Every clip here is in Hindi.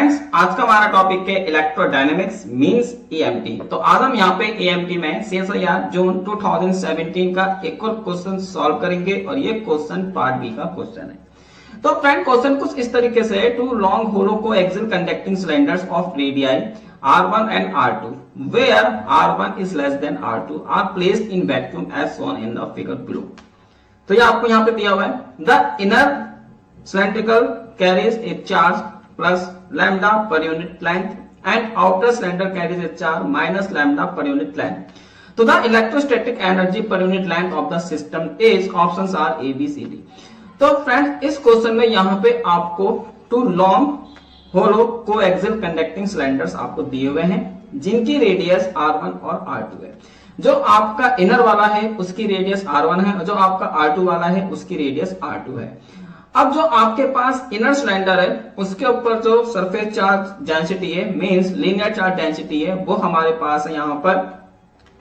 फ्रेंड्स, आज का हमारा टॉपिक है इलेक्ट्रोडायनेमिक्स मींस ईएमटी। तो आज हम यहाँ पे ईएमटी में CSIR जून 2017 का एक और क्वेश्चन सॉल्व करेंगे और ये क्वेश्चन पार्ट बी का क्वेश्चन है। तो फ्रेंड, क्वेश्चन कुछ इस तरीके से है, two long hollow coaxial conducting cylinders of radii R1 and R2 where R1 is less than R2 are placed in vacuum as shown in the figure below। तो ये आपको यहाँ पे दिया हुआ है, the inner cylindrical carries a charge plus lambda per unit length and outer cylinder carries a charge minus lambda per unit length। तो the electrostatic energy per unit length of the system is options are A, B, C, D। तो फ्रेंड्स, इस क्वेश्चन में यहाँ पे आपको two long hollow coaxial conducting cylinders आपको दिए हुए हैं जिनकी रेडियस R1 और R2 है। जो आपका इनर वाला है उसकी रेडियस R1 है और जो आपका R2 वाला है उसकी रेडियस R2 है। अब जो आपके पास इनर सिलेंडर है उसके ऊपर जो सरफेस चार्ज डेंसिटी है मींस लीनियर चार्ज डेंसिटी है वो हमारे पास है यहाँ पर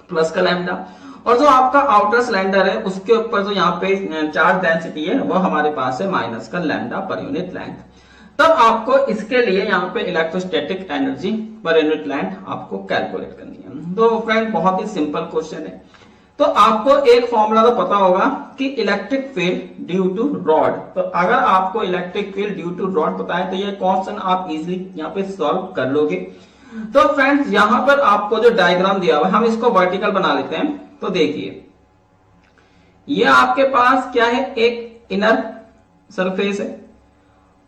प्लस का लैम्डा, और जो आपका आउटर सिलेंडर है उसके ऊपर जो यहाँ पे चार्ज डेंसिटी है वो हमारे पास है माइनस का लैम्डा पर यूनिट लेंथ। तब आपको इसके लिए यहाँ पे electrostatic energy per unit length आपको कैलकुलेट करनी है। तो फ्रेंड, बहुत ही सिंपल क्वेश्चन है। तो आपको एक फॉर्मूला तो पता होगा कि electric field due to rod. तो अगर आपको electric field due to rod पता है तो ये क्वेश्चन आप इजीली यहाँ पे सॉल्व कर लोगे। तो फ्रेंड्स, यहाँ पर आपको जो डायग्राम दिया हुआ है हम इसको वर्टिकल बना लेते हैं। तो देखिए, ये आपके पास क्या है, एक इनर सरफेस है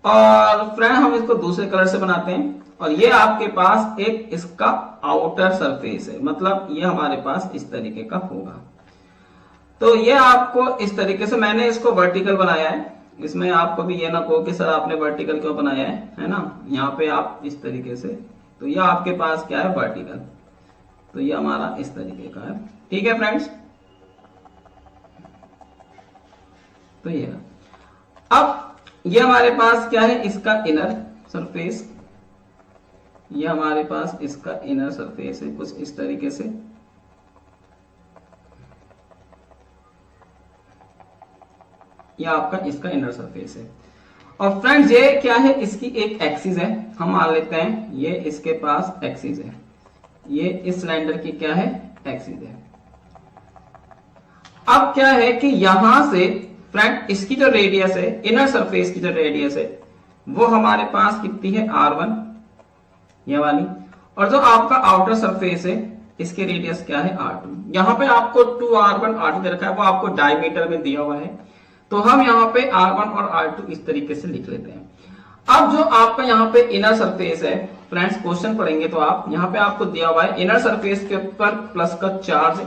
और फ्रेंड हम इसको दूसरे कलर से बनाते हैं, और ये आपके पास एक इसका आउटर सरफेस है, मतलब ये हमारे पास इस तरीके का होगा। तो ये आपको इस तरीके से, मैंने इसको वर्टिकल बनाया है, इसमें आपको भी ये ना कहो कि सर आपने वर्टिकल क्यों बनाया है ना। यहाँ पे आप इस तरीके से, तो ये आपके पास क्या है, वर्टिकल। तो ये हमारा इस तरीके का है, ठीक है फ्रेंड्स। तो ये अब ये हमारे पास क्या है, इसका इनर सरफेस, ये हमारे पास इसका इनर सरफेस है कुछ इस तरीके से। ये आपका इसका इनर सरफेस है। और फ्रेंड्स, ये क्या है, इसकी एक एक्सिस है, हम मान लेते हैं ये इसके पास एक्सिस है, ये इस सिलेंडर की क्या है, एक्सिस है। अब क्या है कि यहां से फ्रेंड इसकी जो रेडियस है, इनर सरफेस की जो रेडियस है वो हमारे पास कितनी है, R1 ये वाली, और जो आपका आउटर सरफेस है इसकी रेडियस क्या है, R2। यहाँ पे आपको 2R1 R2 दे रखा है, वो आपको डायमीटर में दिया हुआ है। तो हम यहाँ पे R1 और R2 इस तरीके से लिख लेते हैं। अब जो आपका यहाँ पे इनर सरफेस है फ्रेंड्स, क्वेश्चन पढ़ेंगे तो आप यहाँ पे आपको दिया हुआ है इनर सरफेस के ऊपर प्लस का चार्ज है,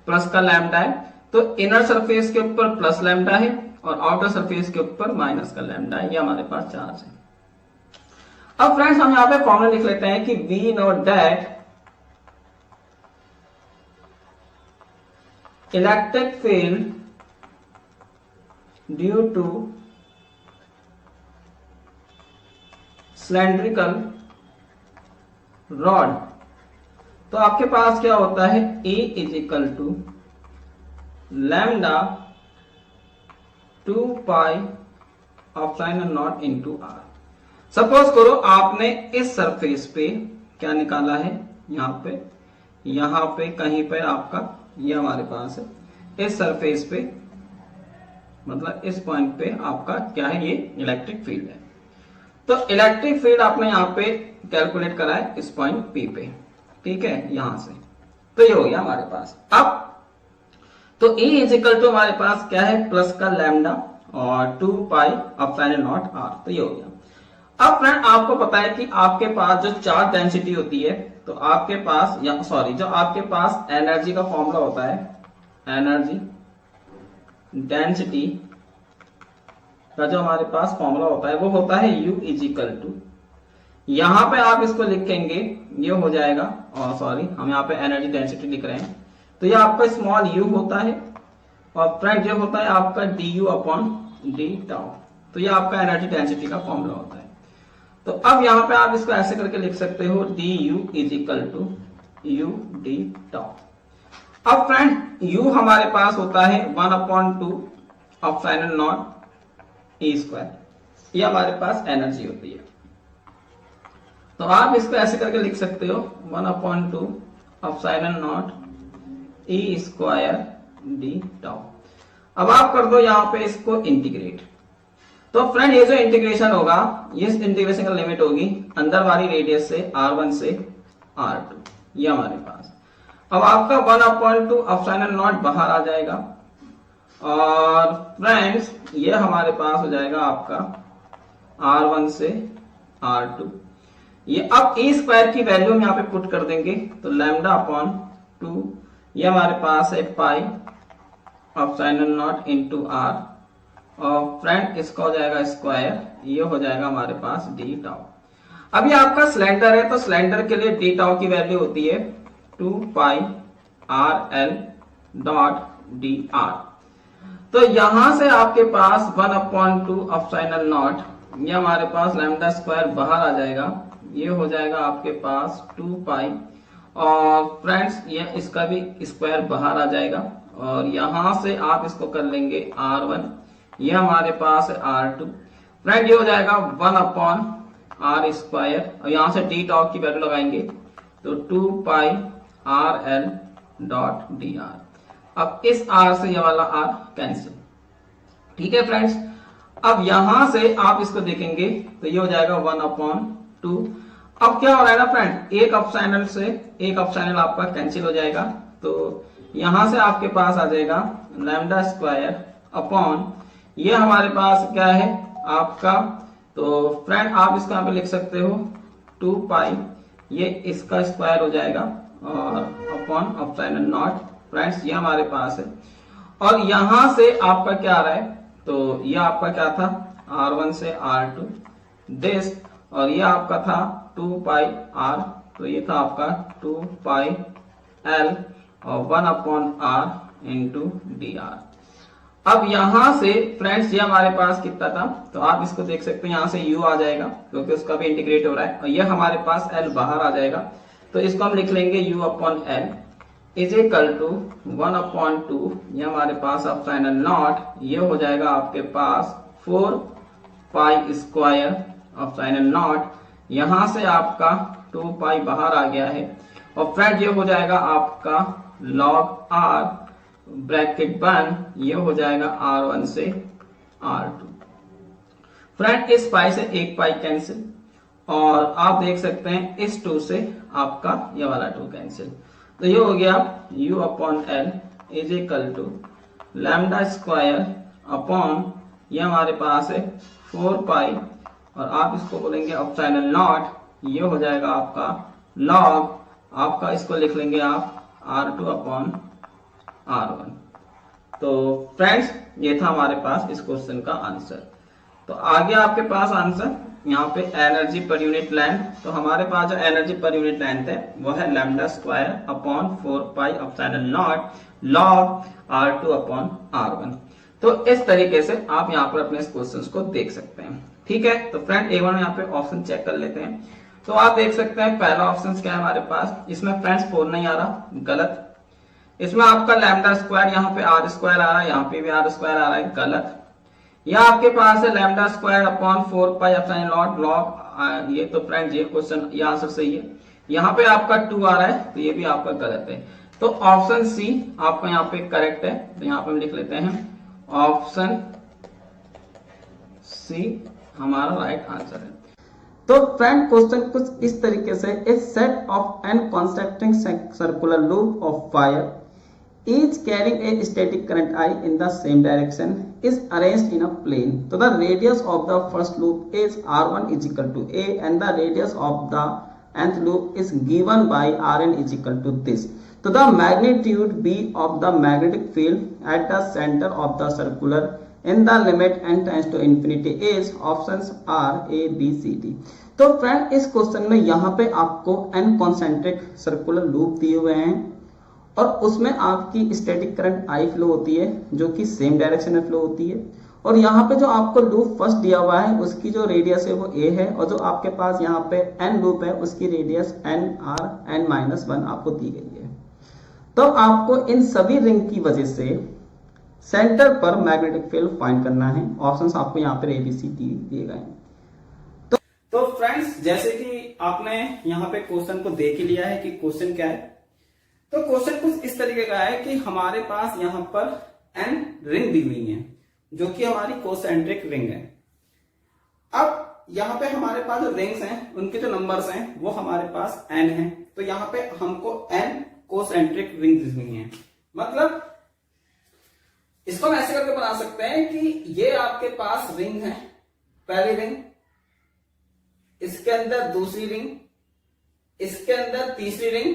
प्लस का लैम्डा है। तो इनर सरफेस के ऊपर प्लस लैम्डा है और आउटर सरफेस के ऊपर माइनस का लैम्डा है, ये हमारे पास चार्ज है। अब फ्रेंड्स, हम यहां पे फॉर्मूला लिख लेते हैं कि we know that electric field due to cylindrical rod. तो आपके पास क्या होता है, E is equal to lambda 2 pi epsilon naught into R। Suppose करो आपने इस सरफेस पे क्या निकाला है, यहाँ पे कहीं पे आपका ये हमारे पास है, इस सरफेस पे मतलब इस पॉइंट पे आपका क्या है, ये इलेक्ट्रिक फील्ड है। तो इलेक्ट्रिक फील्ड आपने यहाँ पे कैलकुलेट करा है इस पॉइंट P पे, ठीक है, यहां से। तो ये हो गया हमारे पास। अब तो E इज इक्वल टू हमारे पास क्या है, प्लस का लैम्डा और 2 पाई एप्सिलॉन नॉट R। तो ये हो गया। अब फ्रेंड, आपको पता है कि आपके पास जो चार्ज डेंसिटी होती है, तो आपके पास जो आपके पास एनर्जी का फॉर्मूला होता है, एनर्जी डेंसिटी का जो हमारे पास फॉर्मूला होता है वो होता है U इज इक्वल टू, यहां पे आप इसको लिखेंगे ये हो जाएगा, और सॉरी हम यहाँ पे एनर्जी डेंसिटी लिख रहे हैं, तो ये आपका स्मॉल u होता है, और फ्रेंड ये होता है आपका du अपॉन डी टाउ। तो ये आपका एनर्जी डेंसिटी का फॉर्मूला होता है। तो अब यहाँ पे आप इसको ऐसे करके लिख सकते हो, du is equal to u D tau. अब फ्रेंड, u हमारे पास होता है 1/2 एप्सिलॉन नॉट E स्क्वायर, ये हमारे पास एनर्जी होती है। तो आप इसको ऐसे करके लिख सकते हो 1/2 epsilon not E square D tau. अब आप कर दो यहाँ पे इसको इंटीग्रेट। तो फ्रेंड ये जो इंटीग्रेशन होगा, इस इंटीग्रेशन का लिमिट होगी अंदर वाली रेडियस से r1 से r2, ये हमारे पास। अब आपका 1/2 एप्सिलॉन नॉट बाहर आ जाएगा और फ्रेंड्स ये हमारे पास हो जाएगा आपका r1 से r2। ये अब ए स्क्वायर की वैल्यू हम यहाँ पे पुट कर देंगे, तो λ/2 ये हमारे पास है pi epsilon naught into R, और फ्रेंड इसका हो जाएगा स्क्वायर, ये हो जाएगा हमारे पास डी टाउ। अभी आपका सिलेंडर है तो सिलेंडर के लिए डी टाउ की वैल्यू होती है 2 pi r l dot d r. तो यहां से आपके पास 1/2 एप्सिलॉन नॉट, ये हमारे पास लैम्डा स्क्वायर बाहर आ जाएगा, ये हो जाएगा आपके पास 2 पाई, और फ्रेंड्स ये इसका भी स्क्वायर बाहर आ जाएगा, और यहां से आप इसको कर लेंगे r1, ये हमारे पास है r2। फ्रेंड ये हो जाएगा 1/r स्क्वायर, और यहां से डी टाउ की वैल्यू लगाएंगे तो 2 pi r l dot d r. अब इस r से ये वाला r कैंसिल, ठीक है फ्रेंड्स। अब यहां से आप इसको देखेंगे तो ये हो जाएगा 1/2। अब क्या हो रहा है ना फ्रेंड, एक एप्सिलॉन से एक एप्सिलॉन आपका कैंसिल हो जाएगा, तो यहां से आपके पास आ जाएगा लैम्डा स्क्वायर अपॉन, ये हमारे पास क्या है आपका, तो फ्रेंड आप इसको यहाँ पे लिख सकते हो 2 पाई, ये इसका स्क्वायर हो जाएगा, और अपॉन एप्सिलॉन नॉट। फ्रेंड्स ये हमारे पास है, और यहां से आपका क्या आ रहा है, तो ये आपका क्या था r1 से r2 दिस, और ये आपका था 2 पाई r, तो ये था आपका 2 पाई l और 1/r इंटू डी आर। अब यहां से फ्रेंड्स ये हमारे पास कितना था, तो आप इसको देख सकते हैं, यहां से u आ जाएगा क्योंकि उसका भी इंटीग्रेट हो रहा है, और ये हमारे पास l बाहर आ जाएगा, तो इसको हम लिख लेंगे u/l इज इक्वल टू 1/2, ये हमारे पास एप्सिलॉन नॉट, ये हो जाएगा आपके पास 4 पाई स्क्वायर एप्सिलॉन नॉट, यहां से आपका 2 पाई बाहर आ गया है, और फ्रेंड ये हो जाएगा आपका log r ब्रैकेट बंद, ये हो जाएगा r1 से r2। फ्रेंड इस पाई से एक पाई कैंसिल, और आप देख सकते हैं इस 2 से आपका ये वाला 2 कैंसिल, तो ये हो गया u/l is equal to lambda square upon, ये हमारे पास है 4 पाई, और आप इसको बोलेंगे एप्सिलॉन नॉट, ये हो जाएगा आपका log, आपका इसको लिख लेंगे आप r2/r1। तो फ्रेंड्स ये था हमारे पास इस क्वेश्चन का आंसर। तो आगे आपके पास आंसर यहाँ पे एनर्जी पर यूनिट लेंथ, तो हमारे पास जो एनर्जी पर यूनिट लेंथ है वो है lambda square upon 4 pi epsilon not log r2/r1। तो इस तरीके से आप यहाँ पर अपने इस क्वेश्चन को देख सकते हैं, ठीक है। तो फ्रेंड A1 यहाँ पे ऑप्शन चेक कर लेते हैं, तो आप देख सकते हैं पहला ऑप्शन क्या है हमारे पास, इसमें फ्रेंड्स 4 नहीं आ रहा, गलत। इसमें आपका लैम्डा स्क्वायर यहाँ पे r स्क्वायर आ रहा है, यहाँ पे भी r स्क्वायर आ रहा है, गलत। यह आपके पास है lambda square upon 4 pi epsilon not log, ये तो फ्रेंड्स ये क्वेश्चन ये आंसर सही है। यहाँ पे आपका 2 आ रहा है, तो ये भी आपका गलत है। तो ऑप्शन सी आपका यहाँ पे करेक्ट है, तो यहाँ पे हम लिख लेते हैं ऑप्शन सी हमारा राइट आंसर है। तो फ्रेंड क्वेश्चन कुछ इस तरीके से, a set of n constructing circular loop of wire each carrying a static current I in the same direction is arranged in a plane. So the radius of the first loop is r1 is equal to a, and the radius of the nth loop is given by rn is equal to this. So the magnitude b of the magnetic field at the center of the circular in the limit n tends to infinity is options are a b c d. तो फ्रेंड इस क्वेश्चन में यहाँ पे आपको n कॉन्सेंट्रिक सर्कुलर लूप दिए हुए हैं, और उसमें आपकी स्टैटिक करंट I फ्लो होती है जो कि सेम डायरेक्शन में फ्लो होती है, और यहाँ पे जो आपको लूप फर्स्ट दिया हुआ है उसकी जो रेडियस है वो a है, और जो आपके पास यहाँ पे n लूप है उसकी रेडियस n आपको दी गई है। तो आपको इन सभी रिंग की वजह से सेंटर पर मैग्नेटिक फील्ड फाइंड करना है। ऑप्शंस आपको यहाँ पर ABC दिए गए हैं। तो फ्रेंड्स जैसे कि आपने यहाँ पे क्वेश्चन को देख ही लिया है कि क्वेश्चन क्या है। तो क्वेश्चन कुछ इस तरीके का है कि हमारे पास यहाँ पर n रिंग दी हुई है जो कि हमारी कोसेंट्रिक रिंग है। अब यहाँ पे हमारे पास जो रिंग्स हैं उनके जो नंबर्स हैं वो हमारे पास n है। तो यहाँ पे हमको n कोसेंट्रिक रिंग दी हुई है। मतलब इसको हम ऐसे करके बना सकते हैं कि ये आपके पास रिंग है, पहली रिंग, इसके अंदर दूसरी रिंग, इसके अंदर तीसरी रिंग,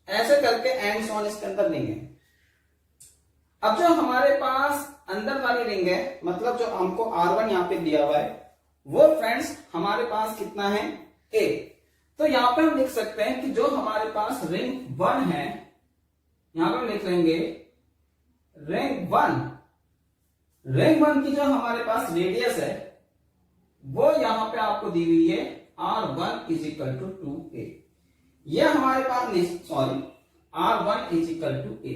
ऐसे करके एंड सॉन इसके अंदर रिंग है। अब जो हमारे पास अंदर वाली रिंग है, मतलब जो हमको R1 यहाँ पे दिया हुआ है, वो फ्रेंड्स हमारे पास कितना है A। तो यहां पे हम लिख सकते हैं कि जो हमारे पास रिंग 1 है, यहां पे हम लिख लेंगे रिंग 1 की जो हमारे पास रेडियस है वो यहां पे आपको दी हुई है R1 is equal to 2A। ये हमारे पास sorry R1 is equal to A,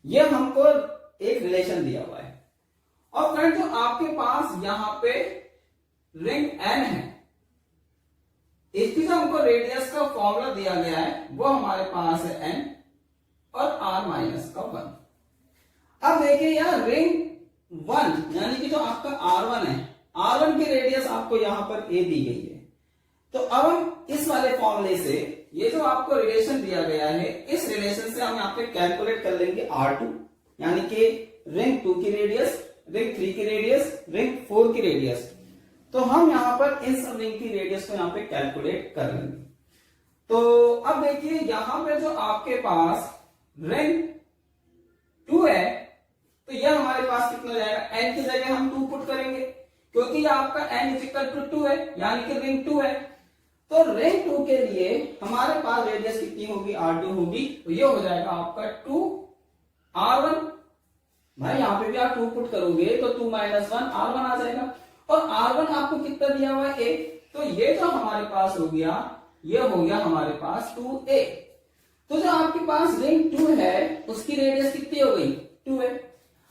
ये हमको एक रिलेशन दिया हुआ है। और फ्रेंड जो आपके पास यहां पे रिंग n है, इसकी जो हमको रेडियस का फॉर्मूला दिया गया है वो हमारे पास है n और r माइनस का 1। अब देखिए यार रिंग 1 यानी कि जो आपका R1 है, R1 की रेडियस आपको यहां पर a दी गई है। तो अब हम इस वाले फॉर्मूले से ये जो आपको रिलेशन दिया गया है, इस रिलेशन से हम यहाँ पे कैलकुलेट कर लेंगे R2 यानी कि रिंग 2 की रेडियस, रिंग 3 की रेडियस, रिंग 4 की रेडियस। तो हम यहां पर इन सब रिंग की रेडियस को यहाँ पे कैलकुलेट कर लेंगे। तो अब देखिए यहां पे जो आपके पास रिंग 2 है, तो यह हमारे पास कितना हो जाएगा, n की जगह हम 2 पुट करेंगे क्योंकि ये आपका n इज इक्वल टू 2 है यानी कि रिंग 2 है। तो रिंग 2 के लिए हमारे पास रेडियस कितनी होगी, R2 होगी। तो ये हो जाएगा आपका 2R1। भाई यहाँ पे भी आप 2 पुट करोगे तो 2 माइनस 1 R1 आ जाएगा। और R1 आपको कितना दिया हुआ है, A। तो ये जो हमारे पास हो गया, ये हो गया हमारे पास 2A। तो जो आपके पास रिंग 2 है उसकी रेडियस कितनी हो गई, 2 है।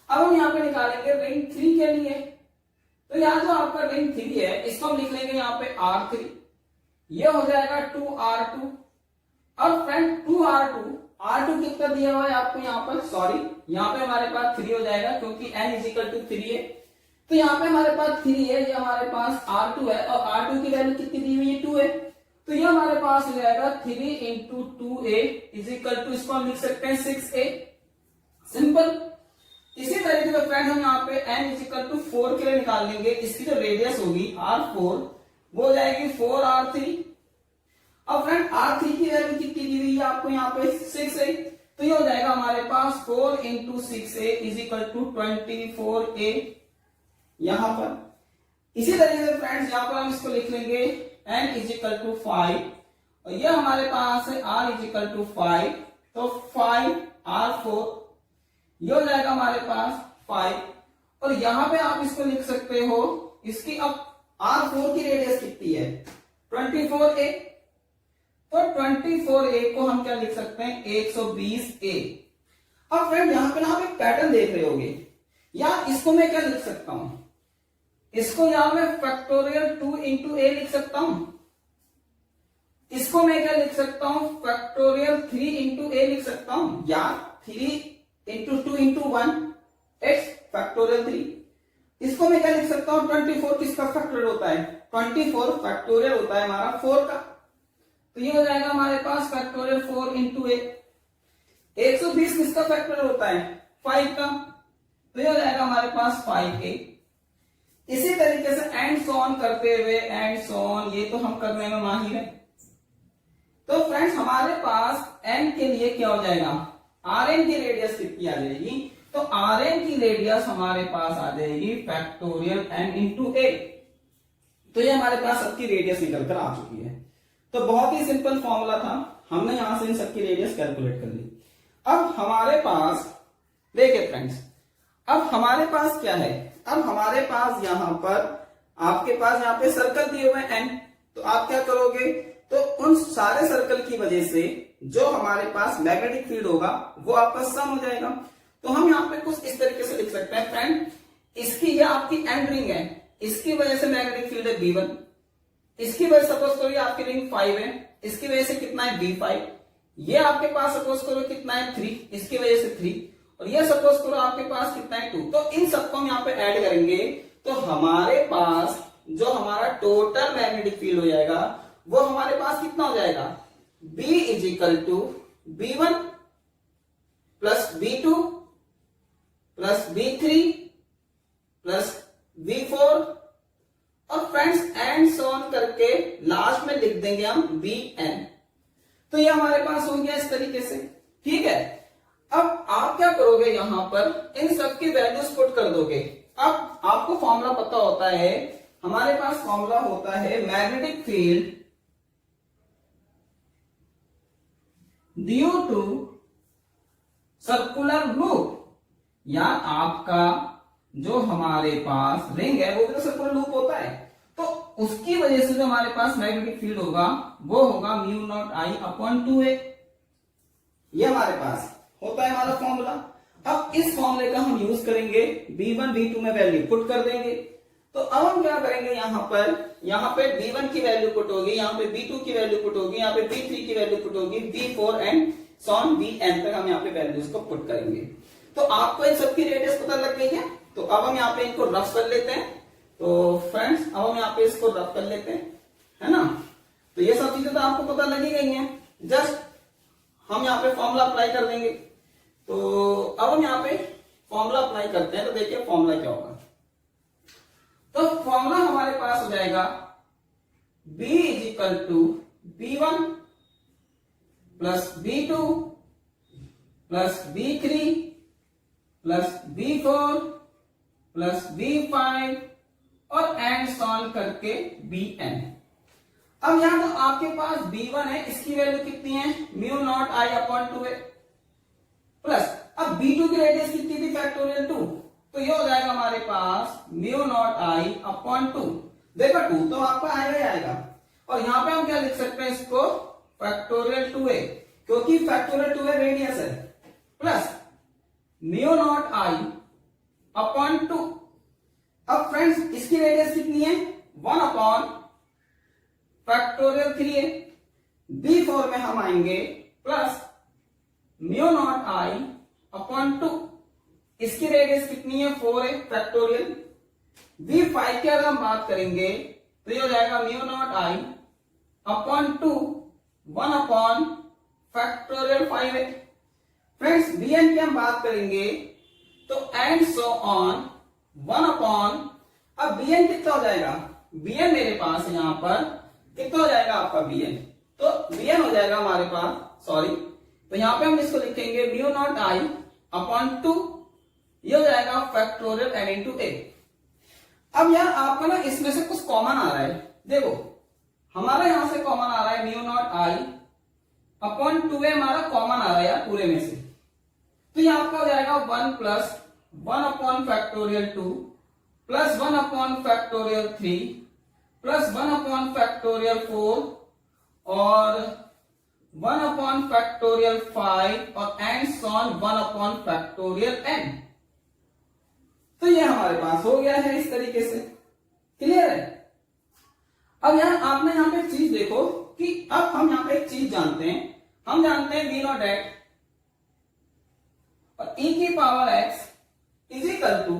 अब हम यहाँ पे निकालेंगे रिंग 3 के लिए। तो यहाँ जो आपका रिंग 3 है इसको हम लिख लेंगे यहाँ पे R3, ये हो जाएगा 2R2। और फ्रेंड 2R2 कितना दिया हुआ है आपको यहाँ पर, सॉरी यहाँ पे हमारे पास 3 हो जाएगा क्योंकि n इज इक्वल टू 3 है। तो यहाँ पे हमारे पास 3 है, ये हमारे पास R2 है और R2 की वैल्यू कितनी दी हुई है, 2 है। तो ये हमारे पास हो जाएगा 3 into 2A is equal to, इसको हम लिख सकते हैं 6A। सिंपल। इसी तरीके से फ्रेंड हम यहाँ पे n इज इक्वल टू 4 के लिए निकाल लेंगे। इसकी जो रेडियस होगी R4 वो हो जाएगी 4R3। अब फ्रेंड R3 की वैल्यू कितनी दी हुई है आपको यहाँ पे, 6 है। तो ये हो जाएगा हमारे पास 4 into 6A is equal to 24A यहां पर। इसी तरीके से फ्रेंड्स यहाँ पर हम इसको लिख लेंगे n इज इक्वल टू 5 और ये हमारे पास है r इज इक्वल टू 5। तो 5R4 ये हो जाएगा हमारे पास 5। और यहां पे आप इसको लिख सकते हो, इसकी अब R4 की रेडियस कितनी है, 24A। तो 24A को हम क्या लिख सकते हैं, 120A। अब फ्रेंड यहां पे ना आप एक पैटर्न देख रहे होगे, या इसको मैं क्या लिख सकता हूं, इसको यहां मैं फैक्टोरियल 2 इंटू A लिख सकता हूं। इसको मैं क्या लिख सकता हूं, फैक्टोरियल 3 इंटू A लिख सकता हूं, या 3 इंटू 2 इंटू 1 इट्स फैक्टोरियल 3। इसको मैं क्या लिख सकता हूं, 24 किसका फैक्टोरियल होता है, 24 फैक्टोरियल होता है हमारा 4 का। तो ये हो जाएगा हमारे पास फैक्टोरियल 4 इंटू A। 120 किसका फैक्टोरियल होता है, 5 का। तो ये हो जाएगा हमारे पास 5A। इसी तरीके से एंड सॉन करते हुए, एंड सॉन, ये तो हम करने में माहिर है। तो फ्रेंड्स हमारे पास n के लिए क्या हो जाएगा, Rn की रेडियस कितनी आ जाएगी, तो Rn की रेडियस हमारे पास आ जाएगी फैक्टोरियल n इंटू A। तो ये हमारे पास सबकी रेडियस निकल कर आ चुकी है। तो बहुत ही सिंपल फॉर्मूला था, हमने यहां से इन सबकी रेडियस कैलकुलेट कर ली। अब हमारे पास देखिए फ्रेंड्स, अब हमारे पास क्या है, अब हमारे पास यहां पर आपके पास यहाँ पे सर्कल दिए हुए n। तो आप क्या करोगे, तो उन सारे सर्कल की वजह से जो हमारे पास मैग्नेटिक फील्ड होगा वो आपका सम हो जाएगा। तो हम यहाँ पे कुछ इस तरीके से लिख सकते हैं फ्रेंड, इसकी ये आपकी एंड रिंग है, इसकी वजह से मैग्नेटिक फील्ड है B1, इसकी वजह सपोज करो ये आपकी रिंग 5 है, इसकी वजह से कितना है B5, ये आपके पास सपोज करो कितना है 3, इसकी वजह से 3, और ये सपोज करो आपके पास कितना है 2। तो इन सबको हम यहाँ पे ऐड करेंगे तो हमारे पास जो हमारा टोटल मैग्नेटिक फील्ड हो जाएगा वो हमारे पास कितना हो जाएगा, B is equal to B1 plus B2 plus B3 plus B4 और फ्रेंड्स एंड सो ऑन करके लास्ट में लिख देंगे हम Bn। तो ये हमारे पास हो गया इस तरीके से, ठीक है। अब आप क्या करोगे, यहां पर इन सब की वैल्यूज पुट कर दोगे। अब आपको फॉर्मूला पता होता है, हमारे पास फॉर्मूला होता है magnetic field due to circular loop, या आपका जो हमारे पास रिंग है वो भी तो सर्कुलर लूप होता है, तो उसकी वजह से जो हमारे पास मैग्नेटिक फील्ड होगा वो होगा mu naught I upon 2a। ये हमारे पास होता है हमारा फॉर्मूला। अब इस फॉर्मूले का हम यूज करेंगे, B1 B2 में वैल्यू पुट कर देंगे। तो अब हम क्या करेंगे, यहाँ पे B1 की वैल्यू पुट होगी, यहाँ पे B2 की वैल्यू पुट होगी, यहाँ पे B3 की वैल्यू पुट होगी, B4 and so on Bn तक हम यहाँ पे वैल्यूज को पुट करेंगे। तो आपको इन सबकी रेडियस पता लग गई है। तो अब हम यहाँ पे इनको रफ कर लेते हैं। तो फ्रेंड्स अब हम यहाँ पे इसको रफ कर लेते हैं, है ना। तो ये सब चीजें तो आपको पता लगी गई हैं, जस्ट हम यहाँ पे फॉर्मूला अप्लाई कर देंगे। तो अब हम यहाँ पे फॉर्मूला अप्लाई करते हैं, तो देखिए फॉर्मूला क्या होगा। तो फॉर्मूला हमारे पास हो जाएगा B is equal to B1 plus B2 plus B3 plus B4 plus B5 और एंड सॉन करके Bn। अब यहां तो आपके पास B1 है, इसकी वैल्यू कितनी है, mu not I upon 2a, plus अब B2 की रेडियस कितनी थी, फैक्टोरियल 2, तो ये हो जाएगा हमारे पास म्यू नॉट आई अपॉन 2। देखो 2 तो आपका आएगा ही आएगा, और यहां पे हम क्या लिख सकते हैं इसको, फैक्टोरियल 2a, क्योंकि फैक्टोरियल 2a रेडियस है, plus mu naught I upon 2। अब फ्रेंड्स इसकी रेडियस कितनी है, 1 अपॉन फैक्टोरियल 3a। B4 में हम आएंगे plus mu naught I upon 2, इसकी रेडियस कितनी है, 4 है, फैक्टोरियल। B5 की अगर हम बात करेंगे तो ये हो जाएगा mu not I upon 2, 1 upon factorial 5 है। फ्रेंड्स Bn की हम बात करेंगे तो एंड सो ऑन 1 अपॉन, अब Bn कितना हो जाएगा, Bn मेरे पास है यहां पर कितना हो जाएगा आपका Bn, तो Bn हो जाएगा हमारे पास, सॉरी, तो यहां पे हम इसको लिखेंगे म्यू नॉट आई अपॉन 2, ये हो जाएगा फैक्टोरियल n इंटू a। अब यार आपका ना इसमें से कुछ कॉमन आ रहा है, देखो हमारा यहां से कॉमन आ रहा है mu not I upon 2a, हमारा कॉमन आ रहा है यार पूरे में से, तो यहां आपका हो जाएगा 1 plus 1 upon factorial 2 plus 1 upon factorial 3 plus 1 upon factorial 4 और 1 अपॉन फैक्टोरियल 5 और and so on 1 upon factorial n। तो ये हमारे पास हो गया है इस तरीके से, क्लियर है। अब यार आपने यहां पे एक चीज देखो कि अब हम यहां पे एक चीज जानते हैं, हम जानते हैं वी नॉट एक्स और e की power x is equal to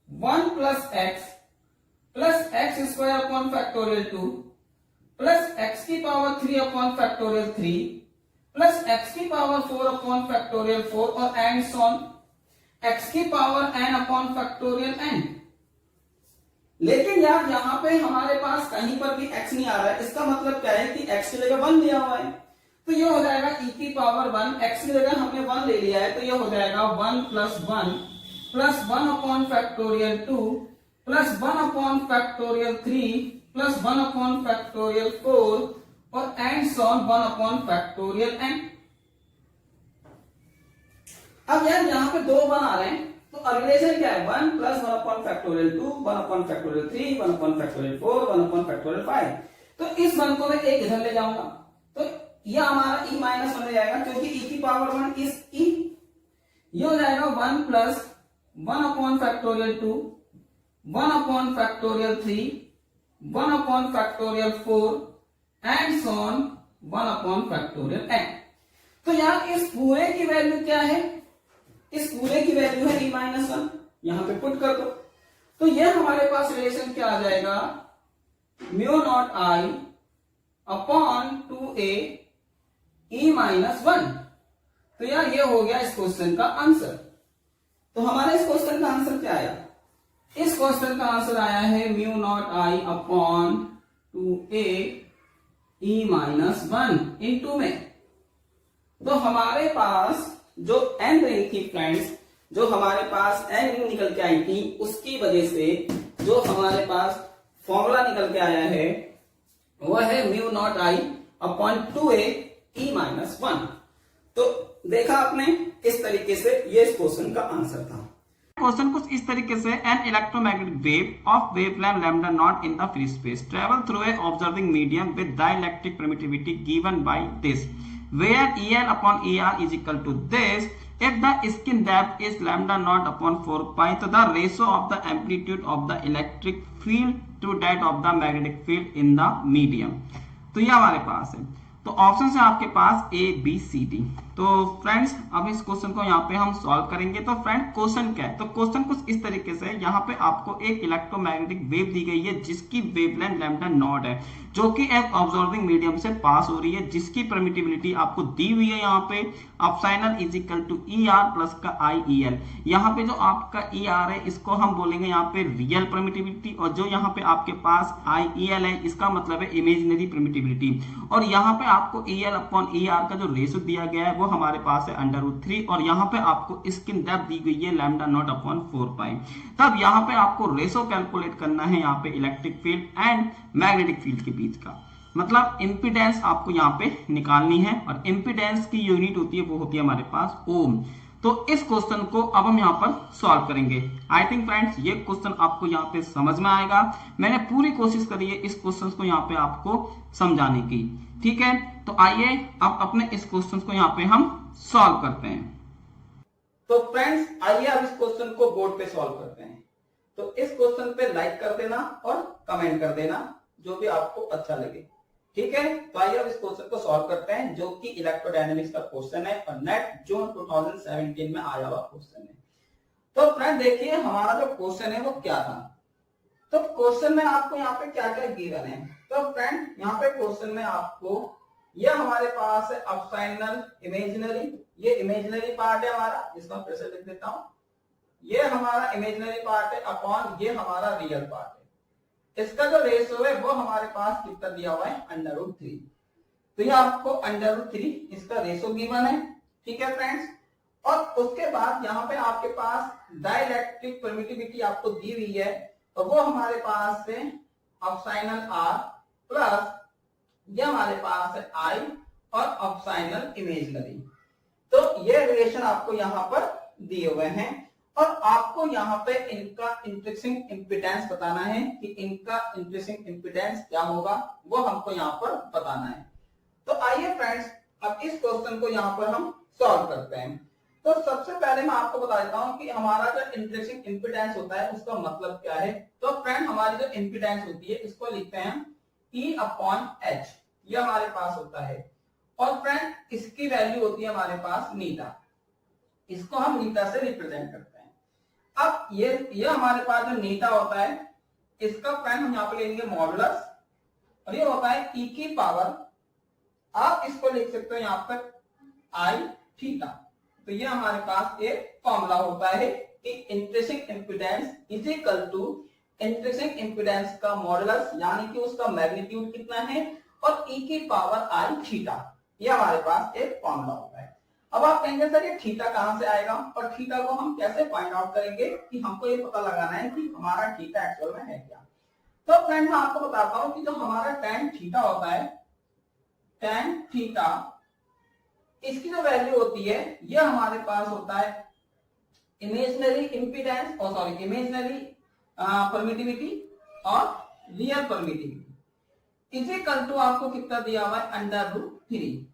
1 plus x square upon factorial 2 plus x की power 3 upon factorial 3 plus x की पावर 4 अपॉन फैक्टोरियल 4 और एंड सॉन x की power n upon factorial n। लेकिन यार यहां पे हमारे पास कहीं पर भी x नहीं आ रहा है, इसका मतलब क्या है कि x की जगह 1 लिया हुआ है, तो ये हो जाएगा e की पावर 1, x की जगह हमने 1 ले लिया है, तो ये हो जाएगा 1 plus 1 upon factorial 2 plus 1 upon factorial 3 plus 1 upon factorial 4 और and so on 1 upon factorial n। अब यार यहाँ पे 2 1 आ रहे हैं, तो रिलेशन क्या है, 1 plus 1 upon factorial 2, 1 upon factorial 3, 1 upon factorial 4, 1 upon factorial 5। तो इस 1 को मैं एक इधर ले जाऊंगा, तो यह हमारा e माइनस 1 हो जाएगा, क्योंकि e की पावर 1 इज e। ये हो जाएगा 1 plus 1 upon factorial 2, 1 upon factorial 3 1 upon factorial 4 and so on 1 upon factorial n। तो यार इस पूरे की वैल्यू क्या है, इस पूरे की वैल्यू है e माइनस 1, यहां पे पुट कर दो। तो ये हमारे पास रिलेशन क्या आ जाएगा, mu not I upon 2a e minus 1। तो यार ये हो गया इस क्वेश्चन का आंसर। तो हमारे इस क्वेश्चन का आंसर क्या आया, इस क्वेश्चन का आंसर आया है mu not I upon 2a e minus 1 into में। तो हमारे पास जो n रिंग थी फ्रेंड्स, जो हमारे पास n रिंग निकल के आई थी, उसकी वजह से जो हमारे पास फॉर्मूला निकल के आया है वह है mu not I upon 2a e minus 1। तो देखा आपने, इस तरीके से ये इस क्वेश्चन का आंसर था। क्वेश्चन कुछ इस तरीके से, an electromagnetic wave of wavelength lambda not in the free space travel through a observing medium with dielectric permittivity given by this, where EL upon ER is equal to this, if the skin depth is lambda naught upon 4 pi, तो the ratio of the amplitude of the electric field to that of the magnetic field in the medium। तो ये हमारे पास है। तो ऑप्शन है आपके पास ए बी सी डी। तो फ्रेंड्स अब इस क्वेश्चन को यहाँ पे हम सॉल्व करेंगे। तो फ्रेंड क्वेश्चन क्या है, तो क्वेश्चन कुछ इस तरीके से, यहाँ पे आपको एक इलेक्ट्रोमैग्नेटिक वेव दी गई है जिसकी वेवलेंथ लैम्डा नॉट है, जो कि एक ऑब्जर्विंग मीडियम से पास हो रही है, जिसकी परमिटिविटी आपको दी हुई है यहाँ पे epsilon is equal to e r plus का आई ई एल। यहाँ पे जो आपका ई आर है इसको हम बोलेंगे यहाँ पे रियल परमिटिविटी, और जो यहाँ पे आपके पास आई ई एल है इसका मतलब है इमेजिनरी परमिटिविटी। और यहाँ पे आपको E L upon E R का जो रेशियो दिया गया है वो हमारे पास है √3, और यहाँ पे आपको स्किन डेप्थ दी गई है लैम्डा नॉट अपॉन 4 पाई। तब यहाँ पे आपको रेशियो कैलकुलेट करना है यहाँ पे electric field and magnetic field के बीच का, मतलब इंपीडेंस आपको यहाँ पे निकालनी है, और इंपीडेंस की यूनिट होती है वो होती है हमारे पास ओम। तो इस क्वेश्चन को अब हम यहाँ पर सॉल्व करेंगे। आई थिंक फ्रेंड्स ये क्वेश्चन आपको यहाँ पे समझ में आएगा। मैंने पूरी कोशिश करी है इस क्वेश्चन को यहाँ पे आपको समझाने की, ठीक है। तो आइए अब अपने इस क्वेश्चन को यहाँ पे हम सॉल्व करते हैं। तो फ्रेंड्स आइए अब इस क्वेश्चन को बोर्ड पे सॉल्व करते हैं। तो इस क्वेश्चन पे लाइक कर देना और कमेंट कर देना जो भी आपको अच्छा लगे, ठीक है। तो आइए अब इस क्वेश्चन को सॉल्व करते हैं, जो कि इलेक्ट्रोडायनेमिक्स का क्वेश्चन है और नेट जून 2017 में आया हुआ क्वेश्चन है। तो फ्रेंड देखिए हमारा जो क्वेश्चन है वो क्या था। तो क्वेश्चन में आपको यहाँ पे क्या क्या गिवन है। तो फ्रेंड यहाँ पे क्वेश्चन में आपको ये हमारे पास है अपसाइनल इमेजिनरी, ये इमेजिनरी पार्ट है हमारा, इसको मैं फिर से लिख देता हूं, ये हमारा इमेजिनरी पार्ट है अपॉन ये हमारा रियल पार्ट है। इसका जो रेशियो है वो हमारे पास कितना दिया हुआ है √3। तो ये आपको √3 इसका रेशियो गिवन है, ठीक है फ्रेंड्स। और उसके बाद यहाँ पे आपके पास डाइलेक्ट्रिक परमिटिविटी आपको दी हुई है, और वो हमारे पास है अपसाइनल आर प्लस ये हमारे पास है आई और अपसाइनल इमेजिनरी। तो ये रिलेशन आपको यहाँ पर दिए हुए हैं, और आपको यहाँ पे इनका इंट्रिंसिक इंपीडेंस बताना है कि इनका इंट्रिंसिक इंपीडेंस क्या होगा, वो हमको यहाँ पर बताना है। तो आइए फ्रेंड्स अब इस क्वेश्चन को यहाँ पर हम सॉल्व करते हैं। तो सबसे पहले मैं आपको बता देता हूँ कि हमारा जो इंट्रिंसिक इंपीडेंस होता है उसका मतलब क्या है। तो फ्रेंड हमारी जो इंपीडेंस होती है इसको लिखते हैं E अपॉन H, ये हमारे पास होता है, और फ्रेंड इसकी वैल्यू होती है हमारे पास नीटा, इसको हम नीटा से रिप्रेजेंट करते हैं। अब ये हमारे पास जो नीटा होता है इसका फ्रेंड हम यहाँ पे लेंगे मॉडुलस, और ये होता है e की पावर, आप इसको लिख सकते हो यहाँ पर आई थीटा। तो ये हमारे पास एक फॉर्मूला होता है कि intrinsic impedance is equal to intrinsic impedance का मॉडुलस, यानी कि उसका मैग्नीट्यूड कितना है, और e की पावर आई थीटा, ये हमारे पास एक फॉर्मूला होता है। अब आप कहेंगे सर ये थीटा कहां से आएगा, और थीटा को हम कैसे फाइंड आउट करेंगे कि हमको ये पता लगाना है कि हमारा थीटा एक्चुअल में है क्या। तो फ्रेंड मैं आपको बताता हूं कि जो हमारा tan थीटा होता है, tan थीटा इसकी जो वैल्यू होती है ये हमारे पास होता है इमेजिनरी इंपीडेंस और सॉरी इमेजिनरी परमिटिविटी और real permittivity is equal to आपको कितना दिया हुआ है √3।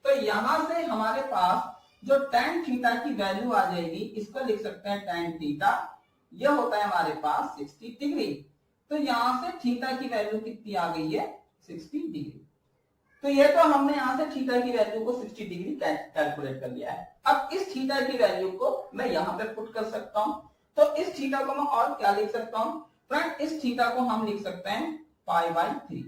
तो यहां से हमारे पास जो tan थीटा की वैल्यू आ जाएगी, इसको लिख सकते हैं tan थीटा, यह होता है हमारे पास 60 डिग्री। तो यहां से थीटा की वैल्यू कितनी आ गई है 60 डिग्री। तो ये तो हमने यहां से थीटा की वैल्यू को 60 डिग्री कैलकुलेट कर लिया है। अब इस थीटा की वैल्यू को मैं यहां पे पुट कर सकता हूं। तो इस थीटा को मैं और क्या लिख सकता हूं फ्रेंड, इस थीटा को हम लिख सकते हैं π/3,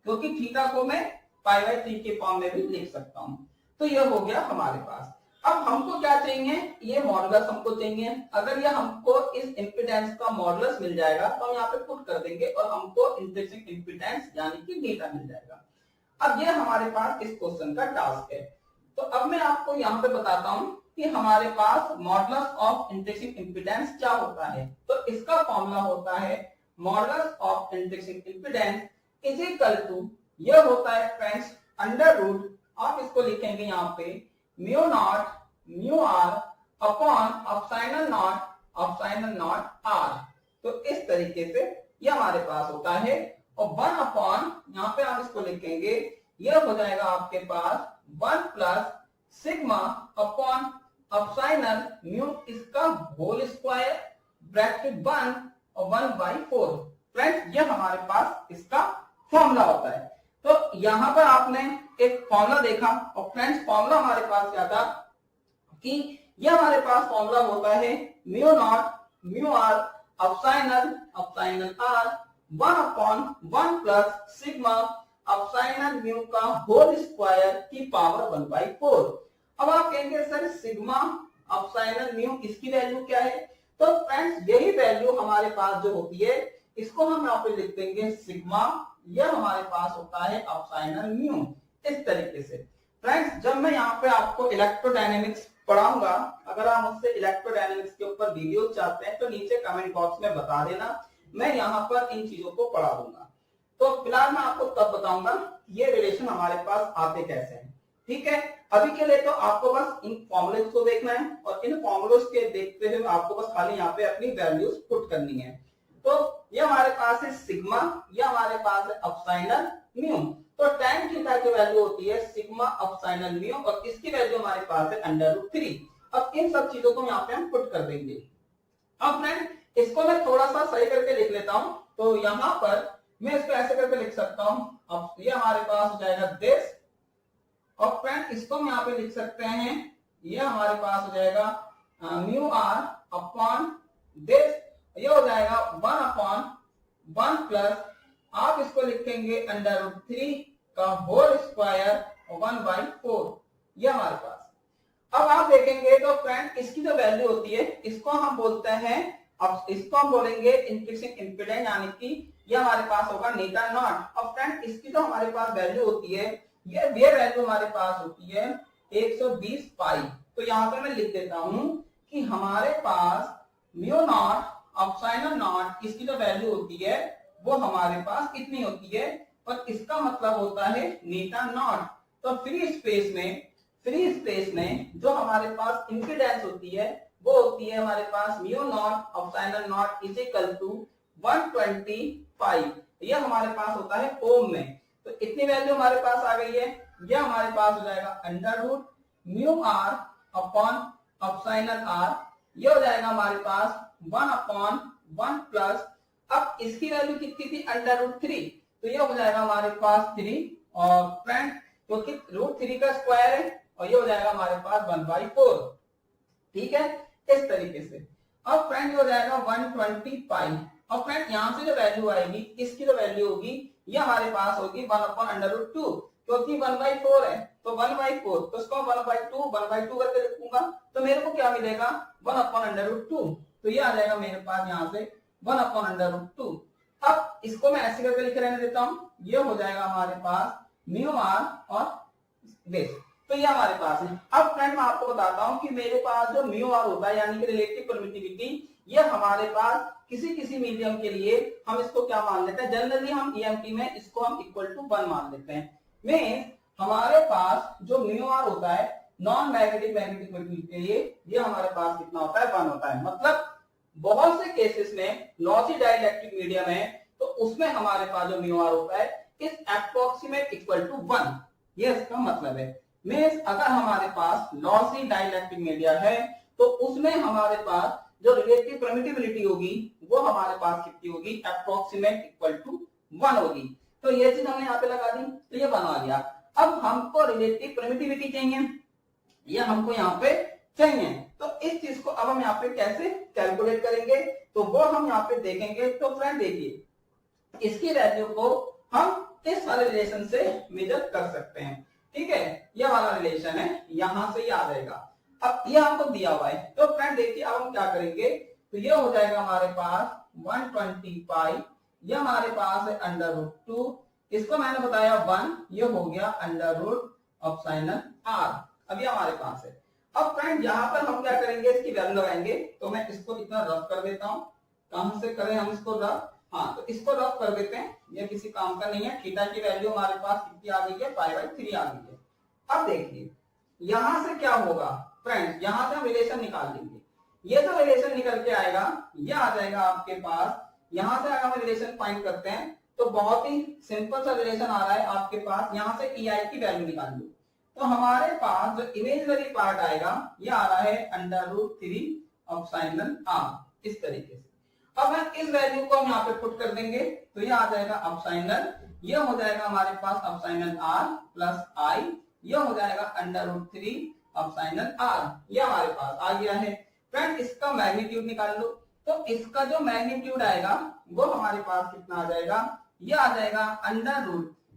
क्योंकि थीटा को मैं π/3 के फॉर्म में भी लिख सकता हूं। तो ये हो गया हमारे पास। अब हमको क्या चाहिए, ये मॉडुलस हमको चाहिए। अगर ये हमको इस इंपिडेंस का मॉडुलस मिल जाएगा तो हम यहाँ पे पुट कर देंगे और हमको इंट्रिंसिक इंपिडेंस यानी कि बीटा मिल जाएगा। अब ये हमारे पास इस क्वेश्चन का टास्क है। तो अब मैं आपको यहाँ पे बताता हूं कि हमारे पास मॉडुलस ऑफ इंट्रिंसिक इंपिडेंस क्या होता है। तो इसका फॉर्मूला होता है modulus of intrinsic impedance is equal to, यह होता है फ्रेंड्स अंडर रूट, आप इसको लिखेंगे यहाँ पे mu naught mu are upon epsilon naught R. तो इस तरीके से ये हमारे पास होता है। और 1 अपॉन, यहाँ पे आप इसको लिखेंगे, यह हो जाएगा आपके पास 1 plus sigma upon epsilon mu इसका होल स्क्वायर ब्रैकेट 1 और 1/4। फ्रेंड्स ये हमारे पास इसका फॉर्मूला होता है। तो यहां पर आपने एक फॉर्मूला देखा और फ्रेंड्स फॉर्मूला हमारे पास क्या था कि ये हमारे पास फॉर्मूला होता है mu naught mu R epsilon R 1 upon 1 plus sigma epsilon mu का होल स्क्वायर की पावर 1/4। अब आप कहेंगे सर सिग्मा एप्सिलॉन म्यू इसकी वैल्यू क्या है। तो फ्रेंड्स यही वैल्यू हमारे पास जो होती है इसको हम यहाँ पे लिख देंगे सिग्मा, यह हमारे पास होता है एप्सिलॉन म्यू। इस तरीके से फ्रेंड्स जब मैं यहाँ पे आपको इलेक्ट्रोडायनेमिक्स पढ़ाऊंगा, अगर आप मुझसे इलेक्ट्रोडायनेमिक्स के ऊपर वीडियो चाहते हैं तो नीचे कमेंट बॉक्स में बता देना, मैं यहाँ पर इन चीजों को पढ़ा दूंगा। तो फिलहाल मैं आपको तब बताऊंगा ये रिलेशन हमारे पास आते कैसे हैं। ठीक है, अभी के लिए तो आपको बस इन फॉर्मूलेस को देखना है और इन फॉर्मूलेस के देखते हुए आपको बस खाली यहाँ पे अपनी वैल्यूज पुट करनी है। तो ये हमारे पास है सिग्मा, ये हमारे पास है एप्सिलॉन म्यू। तो tan थीटा की वैल्यू होती है सिग्मा एप्सिलॉन म्यू और इसकी वैल्यू हमारे पास है √3। अब इन सब चीजों को यहाँ पे हम पुट कर देंगे। अब फ्रेंड इसको मैं थोड़ा सा सही करके लिख लेता हूं। तो यहाँ पर मैं इसको ऐसे करके लिख सकता हूं। अब ये हमारे पास हो जाएगा दिस, और फ्रेंड इसको हम यहाँ पे लिख सकते हैं, ये हमारे पास हो जाएगा म्यू आर अपॉन दिस, ये हो जाएगा 1 अपॉन 1 प्लस, आप इसको लिखेंगे √3 का होल स्क्वायर 1/4। ये हमारे पास। अब आप देखेंगे तो फ्रेंड इसकी जो वैल्यू होती है इसको हम बोलते हैं, अब इसको हम बोलेंगे इंट्रिंसिक इंपिडेंस, यानी कि ये हमारे पास होगा नीटा नॉट। अब फ्रेंड इसकी जो हमारे पास वैल्यू होती है ये वैल्यू हमारे पास होती है 120 पाई। तो यहाँ पे मैं लिख देता हूं कि हमारे पास म्यू नॉट एप्सिलॉन नॉट इसकी जो वैल्यू होती है वो हमारे पास कितनी होती है, और इसका मतलब होता है नीटा नॉट। तो फ्री स्पेस में जो हमारे पास इंपिडेंस होती है वो होती है हमारे पास mu naught epsilon naught is equal to 125। ये हमारे पास होता है ओम में। तो इतनी वैल्यू हमारे पास आ गई है। यह हमारे पास हो जाएगा √mu are upon epsilon r, ये हो जाएगा हमारे पास 1 अपॉन 1 प्लस, अब इसकी वैल्यू कितनी थी √3, तो ये हो जाएगा हमारे पास 3, और फ्रेंड क्योंकि √3 का स्क्वायर है और ये हो जाएगा हमारे पास 1/4। ठीक है, इस तरीके से। अब फ्रेंड हो जाएगा 120 पाई। और फ्रेंड यहाँ से जो वैल्यू आएगी इसकी जो वैल्यू होगी ये हमारे पास होगी 1 अपॉन √2, क्योंकि 1/4 है तो 1/4, तो इसको 1/2 करके लिखूंगा तो मेरे को क्या मिलेगा 1 अपॉन √2। तो ये आ जाएगा मेरे पास यहाँ से 1 अपॉन √2। अब इसको मैं ऐसे करके लिख रहने देता हूँ, ये हो जाएगा हमारे पास म्यू आर और बेस। तो ये हमारे पास है। अब फ्रेंड मैं आपको बताता हूँ कि मेरे पास जो म्यू आर होता है यानी कि रिलेटिव परमिटिविटी, ये हमारे पास किसी मीडियम के लिए हम इसको क्या मान लेते हैं, जनरली हम ईएमटी में इसको हम इक्वल टू 1 मान लेते हैं। मींस हमारे पास जो म्यू आर होता है नॉन मैग्नेटिक परमिटिविटी के लिए ये हमारे पास कितना होता है 1 होता है। मतलब बहुत से केसेस में लॉसी डाइलेक्ट्रिक मीडियम है तो उसमें हमारे पास जो म्यू आर होता है इस अप्रोक्सीमेट इक्वल टू 1, ये इसका मतलब है। मींस अगर हमारे पास लॉसी डाइलेक्ट्रिक मीडिया है तो उसमें हमारे पास जो रिलेटिव परमिटिविटी होगी वो हमारे पास कितनी होगी, अप्रोक्सीमेट इक्वल टू 1 होगी। तो ये चीज हमने यहाँ पे लगा दी, तो ये बना लिया। अब हमको रिलेटिव परमिटिविटी चाहिए, ये हमको यहाँ पे चाहिए, तो इस चीज को अब हम यहाँ पे कैसे कैलकुलेट करेंगे, तो वो हम यहाँ पे देखेंगे। तो फ्रेंड देखिए, इसकी वैल्यू को हम इस वाले रिलेशन से मेजर कर सकते हैं, ठीक है। ये वाला रिलेशन है, यहां से ये आ जाएगा। अब ये हमको दिया हुआ है, तो फ्रेंड देखिए अब हम क्या करेंगे, तो ये हो जाएगा हमारे पास 120 पाई, ये हमारे पास है √2, इसको मैंने बताया 1, ये हो गया √r। अब ये हमारे पास है। अब फ्रेंड यहाँ पर हम क्या करेंगे, इसकी वैल्यू लगाएंगे। तो मैं इसको इतना रफ कर देता हूँ, कहां से करें हम इसको रफ, हाँ तो इसको रफ कर देते हैं, ये किसी काम का नहीं है। थीटा की वैल्यू हमारे पास कितनी आ गई है, π/3 आ गई है। अब देखिए यहां से क्या होगा फ्रेंड्स, यहां से हम रिलेशन निकाल लेंगे। ये जो रिलेशन निकल के आएगा ये आ जाएगा आपके पास, यहां से अगर हम रिलेशन फाइंड करते हैं तो बहुत ही सिंपल सा रिलेशन आ रहा है आपके पास। यहां से EI की वैल्यू निकाल लो, तो हमारे पास जो इमेजिनरी पार्ट आएगा ये आ रहा है √3 इस तरीके से। अब हम इस वैल्यू को हम यहाँ पे पुट कर देंगे, तो ये आ जाएगा अपसाइनल, ये हो जाएगा हमारे पास अपसाइनल r प्लस i, ये हो जाएगा √3 अपसाइनल r, ये हमारे पास आ गया है। फ्रेंड इसका मैग्नीट्यूड निकाल लो, तो इसका जो मैग्नीट्यूड आएगा वो हमारे पास कितना आ जाएगा, ये आ जाएगा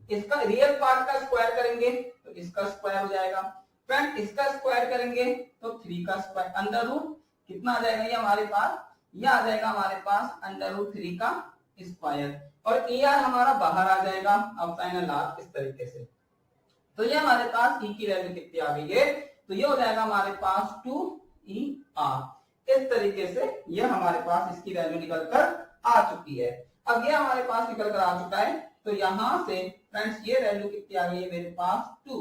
इसका रियल पार्ट का स्क्वायर करेंगे तो इसका स्क्वायर हो जाएगा। फ्रेंड इसका स्क्वायर करेंगे तो 3 का स्क्वायर, कितना आ जाएगा, ये हमारे पास ये आ जाएगा हमारे पास √3 का स्क्वायर, और ER हमारा बाहर आ जाएगा अपसाइनल r इस तरीके से। तो ये हमारे पास E की वैल्यू कितनी आ गई है, तो ये हो जाएगा हमारे पास 2ER। इस तरीके से ये हमारे पास इसकी वैल्यू निकल कर आ चुकी है। अब ये हमारे पास निकल कर आ चुका है, तो यहां से फ्रेंड्स ये वैल्यू कितनी आ गई है मेरे पास 2,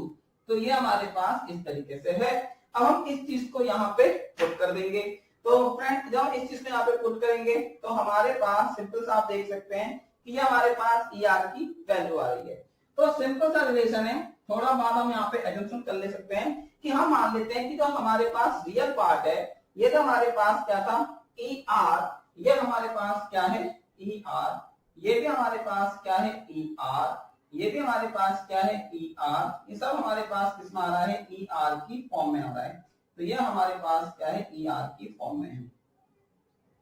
तो ये हमारे पास इस तरीके से है। अब हम इस चीज को यहाँ पे पुट कर देंगे। तो फ्रेंड जब हम इस चीज को यहाँ पे पुट करेंगे तो हमारे पास सिंपल सा आप देख सकते हैं कि ये हमारे पास ER की वैल्यू आ रही है। तो सिंपल सा रिलेशन है, थोड़ा बाद हम यहाँ पे एजम्पशन कर ले सकते हैं कि हम मान लेते हैं कि जो हमारे पास रियल पार्ट है, ये जो हमारे पास क्या था ER, ये हमारे पास क्या है ER, ये भी हमारे पास क्या है ER, ये भी हमारे पास क्या है ER, ये सब हमारे पास किसमें आ रहा है ER की फॉर्म में आ रहा है। तो ये हमारे पास क्या है ER की फॉर्म में है,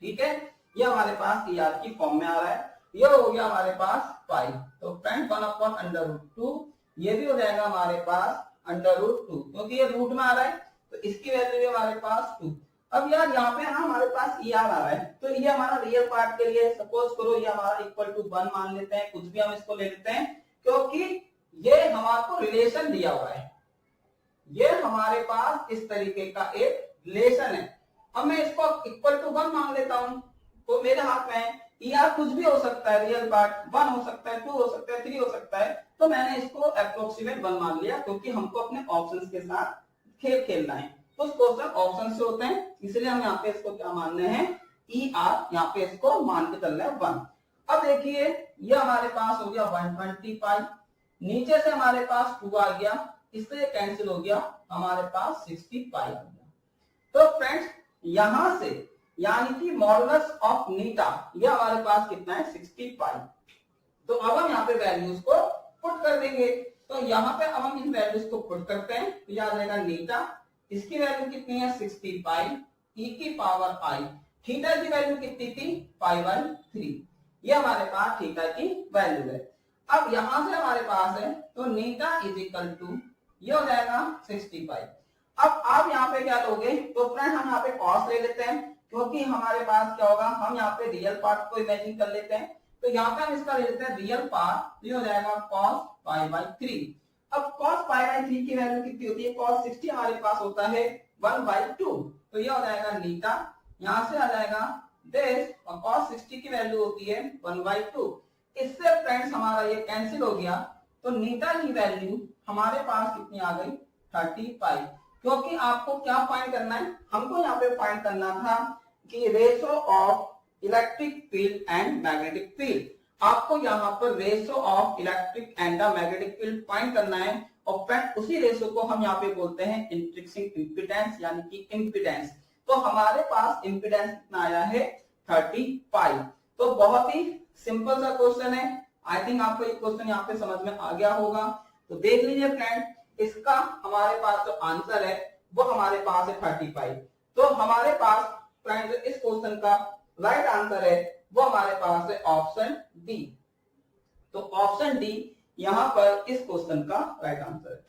ठीक है, ये हमारे पास ER की फॉर्म में आ रहा है। ये हो गया हमारे पास पाई, तो फ्रेंड 1/√2, ये भी हो जाएगा हमारे पास √2, क्योंकि ये रूट में आ रहा है तो इसकी वैल्यू भी हमारे पास 2। अब यार यहाँ पे ना हमारे पास ER आ रहा है, तो ये हमारा रियल पार्ट के लिए सपोज करो ये हमारा इक्वल टू 1 मान लेते हैं, कुछ भी हम इसको ले लेते हैं, क्योंकि ये हमारे रिलेशन दिया हुआ है, ये हमारे पास इस तरीके का एक रिलेशन है। अब मैं इसको इक्वल टू 1 मान लेता हूं, तो मेरे हाथ में ER कुछ भी हो सकता है, रियल पार्ट 1 हो सकता है, 2 हो सकता है, 3 हो सकता है, तो मैंने इसको अप्रोक्सीमेट 1 मान लिया, क्योंकि हमको अपने ऑप्शंस के साथ खेल खेलना है। कुछ क्वेश्चन ऑप्शन से होते हैं, इसलिए हम यहाँ पे इसको क्या मान रहे हैं ER, यहाँ पे इसको मान के चल रहे हैं 1। अब देखिए ये हमारे पास हो गया 120 पाई, नीचे से हमारे पास 2 आ गया, इससे कैंसिल हो गया, हमारे पास 60 पाई आ गया। तो फ्रेंड्स यहां से यानी कि मॉडुलस ऑफ नीटा ये हमारे पास कितना है 60 पाई। तो अब हम यहाँ पे वैल्यूज को पुट कर देंगे, तो यहाँ पे अब हम इन वैल्यूज को पुट करते हैं, तो यह आ जाएगा नीटा, इसकी वैल्यू कितनी है 60 पाई e की पावर i, थीटा की वैल्यू कितनी थी π/3, ये हमारे पास थीटा की वैल्यू है। अब यहां से हमारे पास है तो नीटा इज इक्वल टू ये हो जाएगा 60 पाई। अब आप यहाँ पे क्या लोगे, तो फ्रेंड हम यहाँ पे कॉस ले लेते हैं, क्योंकि हमारे पास क्या होगा, हम यहाँ पे रियल पार्ट को इमेजिन कर लेते हैं, तो यहाँ पे हम इसका ले लेते हैं रियल पार्ट, ये हो जाएगा cos π/3। अब cos π/3 की वैल्यू कितनी होती है, cos 60 हमारे पास होता है 1/2, तो ये हो जाएगा नीटा, यहाँ से आ जाएगा दिस, और cos 60 की वैल्यू होती है 1/2। इससे फ्रेंड्स हमारा ये कैंसिल हो गया, तो नीटा की वैल्यू हमारे पास कितनी आ गई 30 पाई। क्योंकि आपको क्या फाइंड करना है, हमको यहाँ पे फाइंड करना था कि ratio of electric field and magnetic field, आपको यहाँ पर ratio of electric and the magnetic field find करना है। और फ्रेंड उसी रेशो को हम यहाँ पे बोलते हैं इंट्रिंसिक इम्पीडेंस यानी कि इम्पीडेंस। तो हमारे पास इम्पीडेंस कितना आया है 35। तो बहुत ही सिंपल सा क्वेश्चन है। आई थिंक आपको ये क्वेश्चन यहाँ पे समझ में आ गया होगा। तो देख लीजिए फ्रेंड, इसका हमारे पास जो आंसर है वो हमारे पास है 35। तो हमारे पास फ्रेंड इस क्वेश्चन का राइट आंसर है वो हमारे पास है ऑप्शन डी। तो ऑप्शन डी यहां पर इस क्वेश्चन का राइट आंसर है।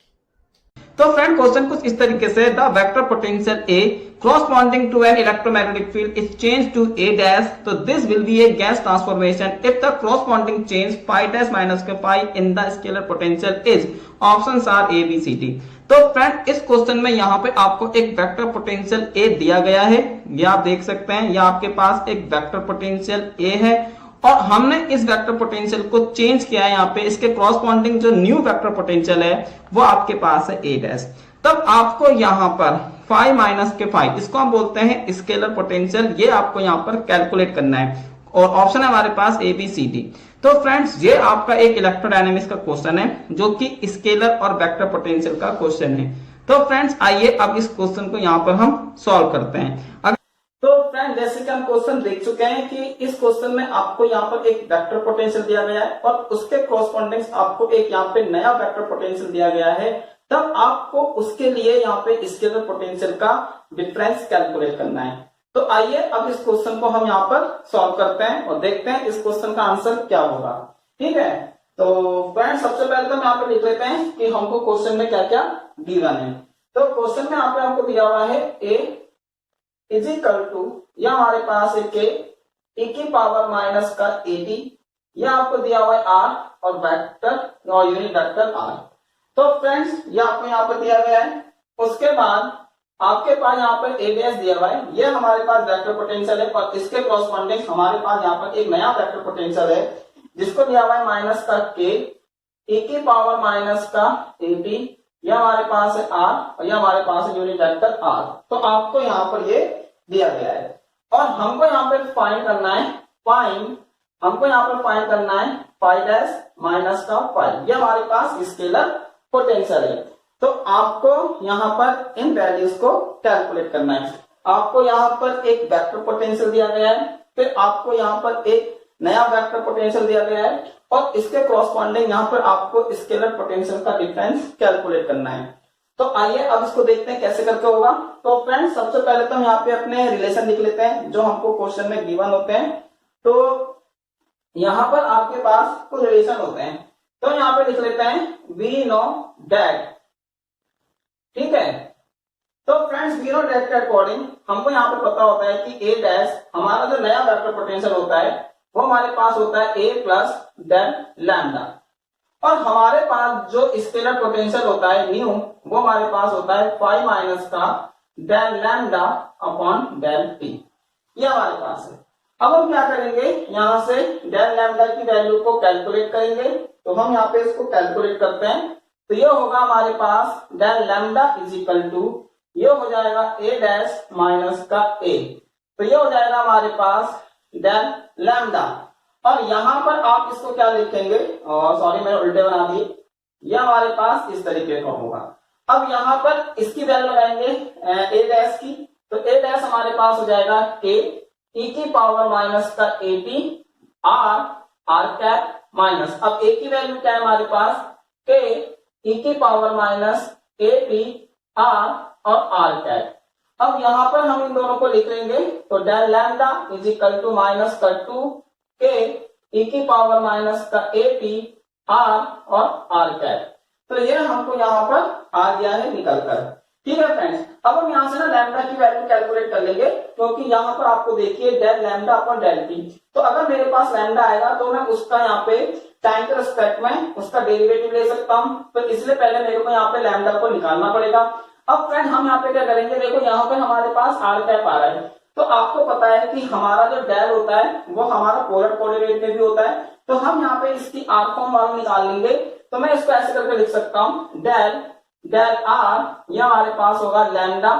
तो फ्रेंड क्वेश्चन कुछ इस तरीके से, the vector potential A corresponding to an electromagnetic field is changed to A dash, so this will be a gas transformation if the corresponding change phi dash minus के phi in the scalar potential is, options are A B C D। तो फ्रेंड इस क्वेश्चन में यहाँ पे आपको एक वेक्टर पोटेंशियल A दिया गया है, ये आप देख सकते हैं, ये आपके पास एक वेक्टर पोटेंशियल A है और हमने इस वेक्टर पोटेंशियल को चेंज किया है। यहाँ पे इसके कॉरस्पॉन्डिंग जो न्यू वेक्टर पोटेंशियल है वो आपके पास है A डैश। तब आपको यहाँ पर फाई माइनस के फाई, इसको हम बोलते हैं स्केलर पोटेंशियल, ये आपको यहाँ पर कैलकुलेट करना है और ऑप्शन है हमारे पास ए बी सी डी। तो फ्रेंड्स ये आपका एक इलेक्ट्रोडायनेमिक्स का क्वेश्चन है जो कि स्केलर और वेक्टर पोटेंशियल का क्वेश्चन है। तो फ्रेंड्स आइए अब इस क्वेश्चन को यहाँ पर हम सॉल्व करते हैं। तो फ्रेंड जैसे कि हम क्वेश्चन देख चुके हैं कि इस क्वेश्चन में आपको यहाँ पर एक वेक्टर पोटेंशियल दिया गया है और उसके कॉरस्पॉन्डिंग आपको एक यहाँ पे नया वेक्टर पोटेंशियल दिया गया है, तब आपको उसके लिए यहाँ पे स्केलर पोटेंशियल का डिफरेंस कैलकुलेट करना है। तो आइए अब इस क्वेश्चन को हम यहाँ पर सॉल्व करते हैं और देखते हैं इस क्वेश्चन का आंसर क्या होगा। ठीक है, तो फ्रेंड सबसे पहले तो हम यहाँ पे लिख लेते हैं कि हमको क्वेश्चन में क्या क्या गिवन है। तो क्वेश्चन में यहाँ पे हमको दिया हुआ है ए इज इक्वल टू, या हमारे पास एक e की पावर माइनस का 80, यह आपको दिया हुआ है r और वेक्टर और यूनिट वेक्टर r। तो फ्रेंड्स ये आपको यहाँ पर दिया गया है। उसके बाद आपके पास यहाँ पर a डैश दिया हुआ है, ये हमारे पास वेक्टर पोटेंशियल है और इसके कॉरस्पॉन्डिंग हमारे पास यहाँ पर एक नया वेक्टर पोटेंशियल है जिसको दिया हुआ है माइनस का k, e की पावर माइनस का 80, यह हमारे पास है r और यह हमारे पास है यूनिट वेक्टर r। तो आपको यहाँ पर ये दिया गया है और हमको यहाँ पर फाइंड करना है हमको यहाँ पर फाइंड करना है फाई डैश माइनस का फाई, यह हमारे पास स्केलर पोटेंशियल है। तो आपको यहाँ पर इन वैल्यूज को कैलकुलेट करना है। आपको यहाँ पर एक वेक्टर पोटेंशियल दिया गया है, फिर आपको यहाँ पर एक नया वेक्टर पोटेंशियल दिया गया है और इसके कॉरस्पॉन्डिंग यहाँ पर आपको स्केलर पोटेंशियल का डिफरेंस कैलकुलेट करना है। तो आइए अब इसको देखते हैं कैसे करके होगा। तो फ्रेंड्स सबसे पहले तो हम यहाँ पे अपने रिलेशन लिख लेते हैं जो हमको क्वेश्चन में गिवन होते हैं। तो यहाँ पर आपके पास कुछ रिलेशन होते हैं, तो यहाँ पे लिख लेते हैं वी नो दैट। ठीक है, तो फ्रेंड्स वी नो दैट के अकॉर्डिंग हमको यहाँ पे पता होता है कि ए डैश हमारा जो नया वेक्टर पोटेंशियल होता है वो हमारे पास होता है ए प्लस डेल लैम्डा और हमारे पास जो स्केलर पोटेंशियल होता है न्यू वो हमारे पास होता है फाई माइनस का del lambda upon del t, ये हमारे पास है। अब हम क्या करेंगे, यहाँ से डेल लैम्डा की वैल्यू को कैलकुलेट करेंगे। तो हम यहाँ पे इसको कैलकुलेट करते हैं, तो ये होगा हमारे पास del lambda is equal to, ये हो जाएगा ए डैश माइनस का ए, तो ये हो जाएगा हमारे पास डेल लैम्डा और यहाँ पर आप इसको क्या लिखेंगे, सॉरी मैंने उल्टे बना दिए, यह हमारे पास इस तरीके का होगा। अब यहाँ पर इसकी वैल्यू लगाएंगे ए डैश की, तो ए डैश हमारे पास हो जाएगा के e की पावर माइनस का 80 r कैप माइनस, अब a की वैल्यू क्या है हमारे पास k e की पावर माइनस 80 r और r कैप। अब यहाँ पर हम इन दोनों को लिख लेंगे, तो del lambda is equal to minus का 2 k e की पावर माइनस का 80 r और r कैप। तो ये हमको यहाँ पर आ गया है निकल कर। ठीक है फ्रेंड्स, अब हम यहाँ से ना लैम्डा की वैल्यू कैलकुलेट कर लेंगे, क्योंकि यहाँ पर आपको देखिए del lambda upon del t, तो अगर मेरे पास लैम्डा आएगा तो मैं उसका यहाँ पे टाइम के रिस्पेक्ट में उसका डेरिवेटिव ले सकता हूँ, तो इसलिए पहले मेरे को यहाँ पे लैम्डा को निकालना पड़ेगा। अब फ्रेंड हम यहाँ पे क्या करेंगे, देखो यहाँ पे हमारे पास आर कैप आ रहा है, तो आपको पता है कि हमारा जो डेल होता है वो हमारा पोलर कोऑर्डिनेट में भी होता है, तो हम यहाँ पे इसकी आर फॉर्म वाला निकाल लेंगे। तो मैं इसको ऐसे करके लिख सकता हूँ डेल आर, यह हमारे पास होगा lambda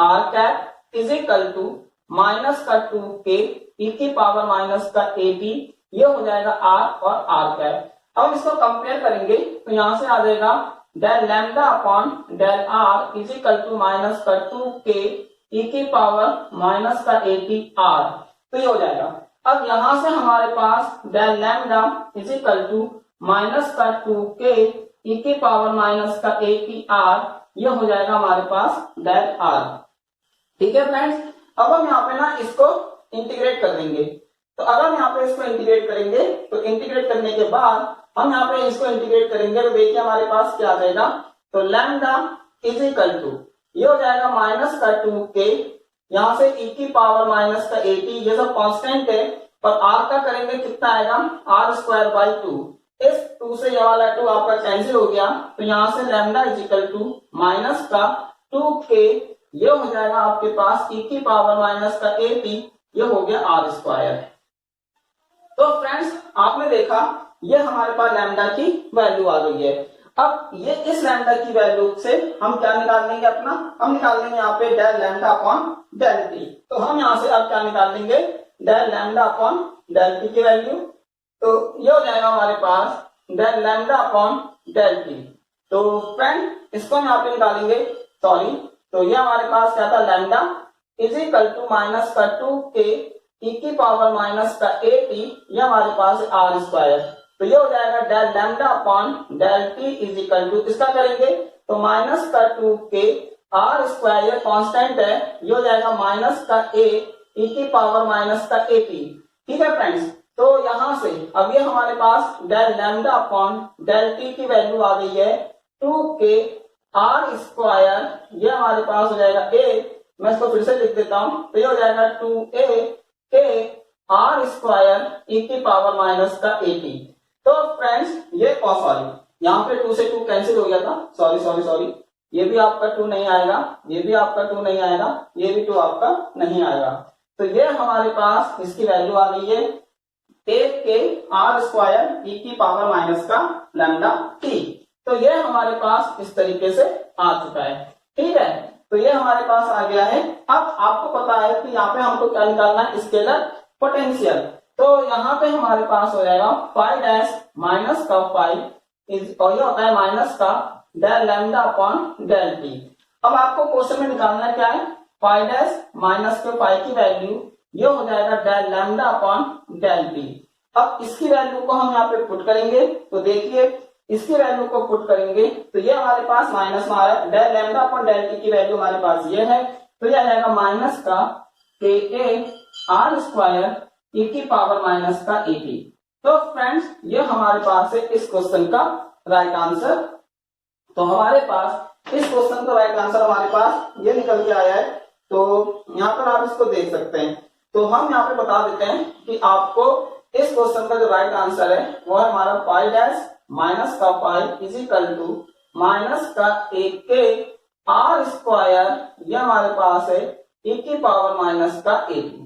r cap is equal to minus का 2 के ई की पावर माइनस का 80, ये हो जाएगा आर और आर कैप। अब इसको कंपेयर करेंगे तो यहां से आ जाएगा del lambda upon del r is equal to minus का 2 के ई की पावर माइनस का एटी आर, तो ये हो जाएगा। अब यहां से हमारे पास del lambda is equal to minus का 2k ई की पावर माइनस का एटी आर, ये हो जाएगा हमारे पास डेल आर। ठीक है फ्रेंड्स, अब हम यहाँ पे ना इसको इंटीग्रेट कर देंगे। तो अगर हम यहाँ पे इसको इंटीग्रेट करेंगे तो इंटीग्रेट करने के बाद हम यहाँ पे इसको इंटीग्रेट करेंगे तो देखिए हमारे पास क्या आ जाएगा, तो लैम्डा इज इक्वल टू ये हो जाएगा माइनस का 2k, यहाँ से ई की पावर माइनस का 80, ये सब कांस्टेंट है, और आर का करेंगे कितना आएगा, आर स्क्वायर बाई 2। इस 2 से ये वाला 2 आपका कैंसिल हो गया, तो यहाँ से lambda is equal to minus का 2k, ये हो जाएगा आपके पास ई की पावर माइनस का 80, ये हो गया आर स्क्वायर। तो फ्रेंड्स आपने देखा ये हमारे पास लैम्डा की वैल्यू आ गई है। अब ये इस लैम्डा की वैल्यू से हम क्या निकाल लेंगे अपना, हम निकाल लेंगे यहाँ पे del lambda upon del t. तो हम यहाँ से अब क्या निकाल लेंगे, del lambda upon del t की वैल्यू, तो ये हो जाएगा हमारे पास del lambda upon del t. तो फ्रेंड इसको हम यहाँ पे निकालेंगे, सॉरी, तो ये हमारे पास क्या था, lambda is equal to minus का 2k ई की पावर माइनस का 80, ये हमारे पास आर स्क्वायर, तो ये हो जाएगा del lambda upon del t is equal to, इसका करेंगे तो माइनस का 2k आर स्क्वायर, ये कांस्टेंट है, ये हो जाएगा माइनस का a ई की पावर माइनस का 80। ठीक है फ्रेंड्स, तो यहां से अब ये हमारे पास del lambda upon del t की वैल्यू आ गई है 2k आर स्क्वायर, ये हमारे पास हो जाएगा a, मैं इसको फिर से लिख देता हूं, तो ये हो जाएगा 2a के आर स्क्वायर ई की पावर माइनस का 80। तो फ्रेंड्स ये सॉरी, यहाँ पे 2 से 2 कैंसिल हो गया था, सॉरी सॉरी सॉरी, ये भी आपका 2 नहीं आएगा, ये भी आपका 2 नहीं आएगा, ये भी 2 आपका नहीं आएगा। तो ये हमारे पास इसकी वैल्यू आ गई है 1 के आर स्क्वायर ई की पावर माइनस का लैम्डा टी। तो ये हमारे पास इस तरीके से आ चुका है। ठीक है, तो ये हमारे पास आ गया है। अब आपको पता है कि यहाँ पे हमको क्या निकालना है, स्केलर पोटेंशियल। तो यहाँ पे हमारे पास हो जाएगा फाई डैश माइनस का फाई इज, और ये होता है माइनस का del lambda upon del t. अब आपको क्वेश्चन में निकालना क्या है, फाई डैश माइनस के फाई की वैल्यू, ये हो जाएगा del lambda upon del t. अब इसकी वैल्यू को हम यहाँ पे पुट करेंगे, तो देखिए इसकी वैल्यू को पुट करेंगे तो ये हमारे पास माइनस में आ रहा है, del lambda upon del t की वैल्यू हमारे पास ये है, तो ये आ जाएगा माइनस का के आर स्क्वायर ई की पावर माइनस का 80। तो फ्रेंड्स ये हमारे पास है इस क्वेश्चन का राइट आंसर। तो हमारे पास इस क्वेश्चन का राइट आंसर हमारे पास ये निकल के आया है। तो यहाँ पर आप इसको देख सकते हैं। तो हम यहाँ पे बता देते हैं कि आपको इस क्वेश्चन का जो राइट आंसर है वो है हमारा फाई डैश माइनस का phi is equal to minus का 1 के आर स्क्वायर, ये हमारे पास है ई की पावर माइनस का 80।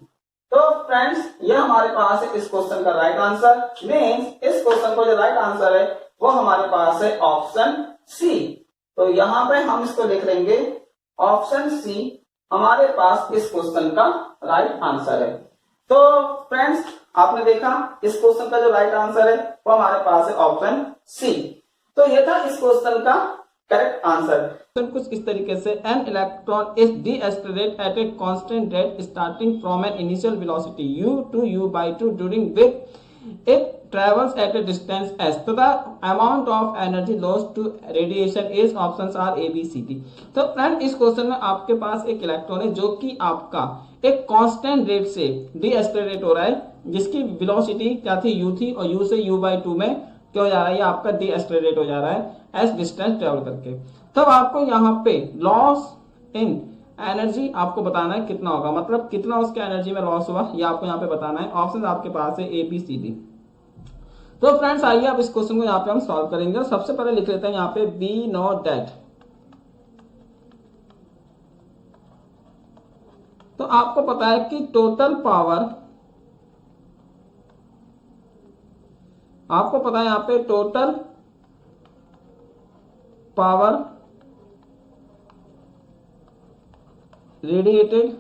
तो फ्रेंड्स ये हमारे पास है इस क्वेश्चन का राइट आंसर, मीन्स इस क्वेश्चन का जो राइट आंसर है वो हमारे पास है ऑप्शन सी। तो यहाँ पे हम इसको लिख लेंगे ऑप्शन सी हमारे पास इस क्वेश्चन का राइट आंसर है। तो फ्रेंड्स आपने देखा इस क्वेश्चन का जो राइट आंसर है वो हमारे पास है ऑप्शन सी। तो ये था इस क्वेश्चन का करेक्ट आंसर। कुछ इस तरीके से an electron is decelerate at a constant rate starting from an initial velocity u to u/2 during which it travels at a distance s, तो the amount of energy lost to radiation is options are a b c d। तो फ्रेंड इस क्वेश्चन में आपके पास एक इलेक्ट्रॉन है जो कि आपका एक कांस्टेंट रेट से डीएस्सेलरेट हो रहा है, जिसकी वेलोसिटी क्या थी u थी, और u से u/2 में क्या हो जा रहा है, ये आपका डीएस्सेलरेट हो जा रहा है एस डिस्टेंस ट्रेवल करके। तब आपको यहाँ पे लॉस इन एनर्जी आपको बताना है कितना होगा, मतलब कितना उसके एनर्जी में लॉस हुआ ये आपको यहाँ पे बताना है। ऑप्शन आपके पास है ए बी सी डी। तो फ्रेंड्स आइए अब इस क्वेश्चन को यहाँ पे हम सॉल्व करेंगे। सबसे पहले लिख लेते हैं यहाँ पे बी नॉट डेट। तो आपको पता है कि टोटल पावर, आपको पता है यहाँ पे total power radiated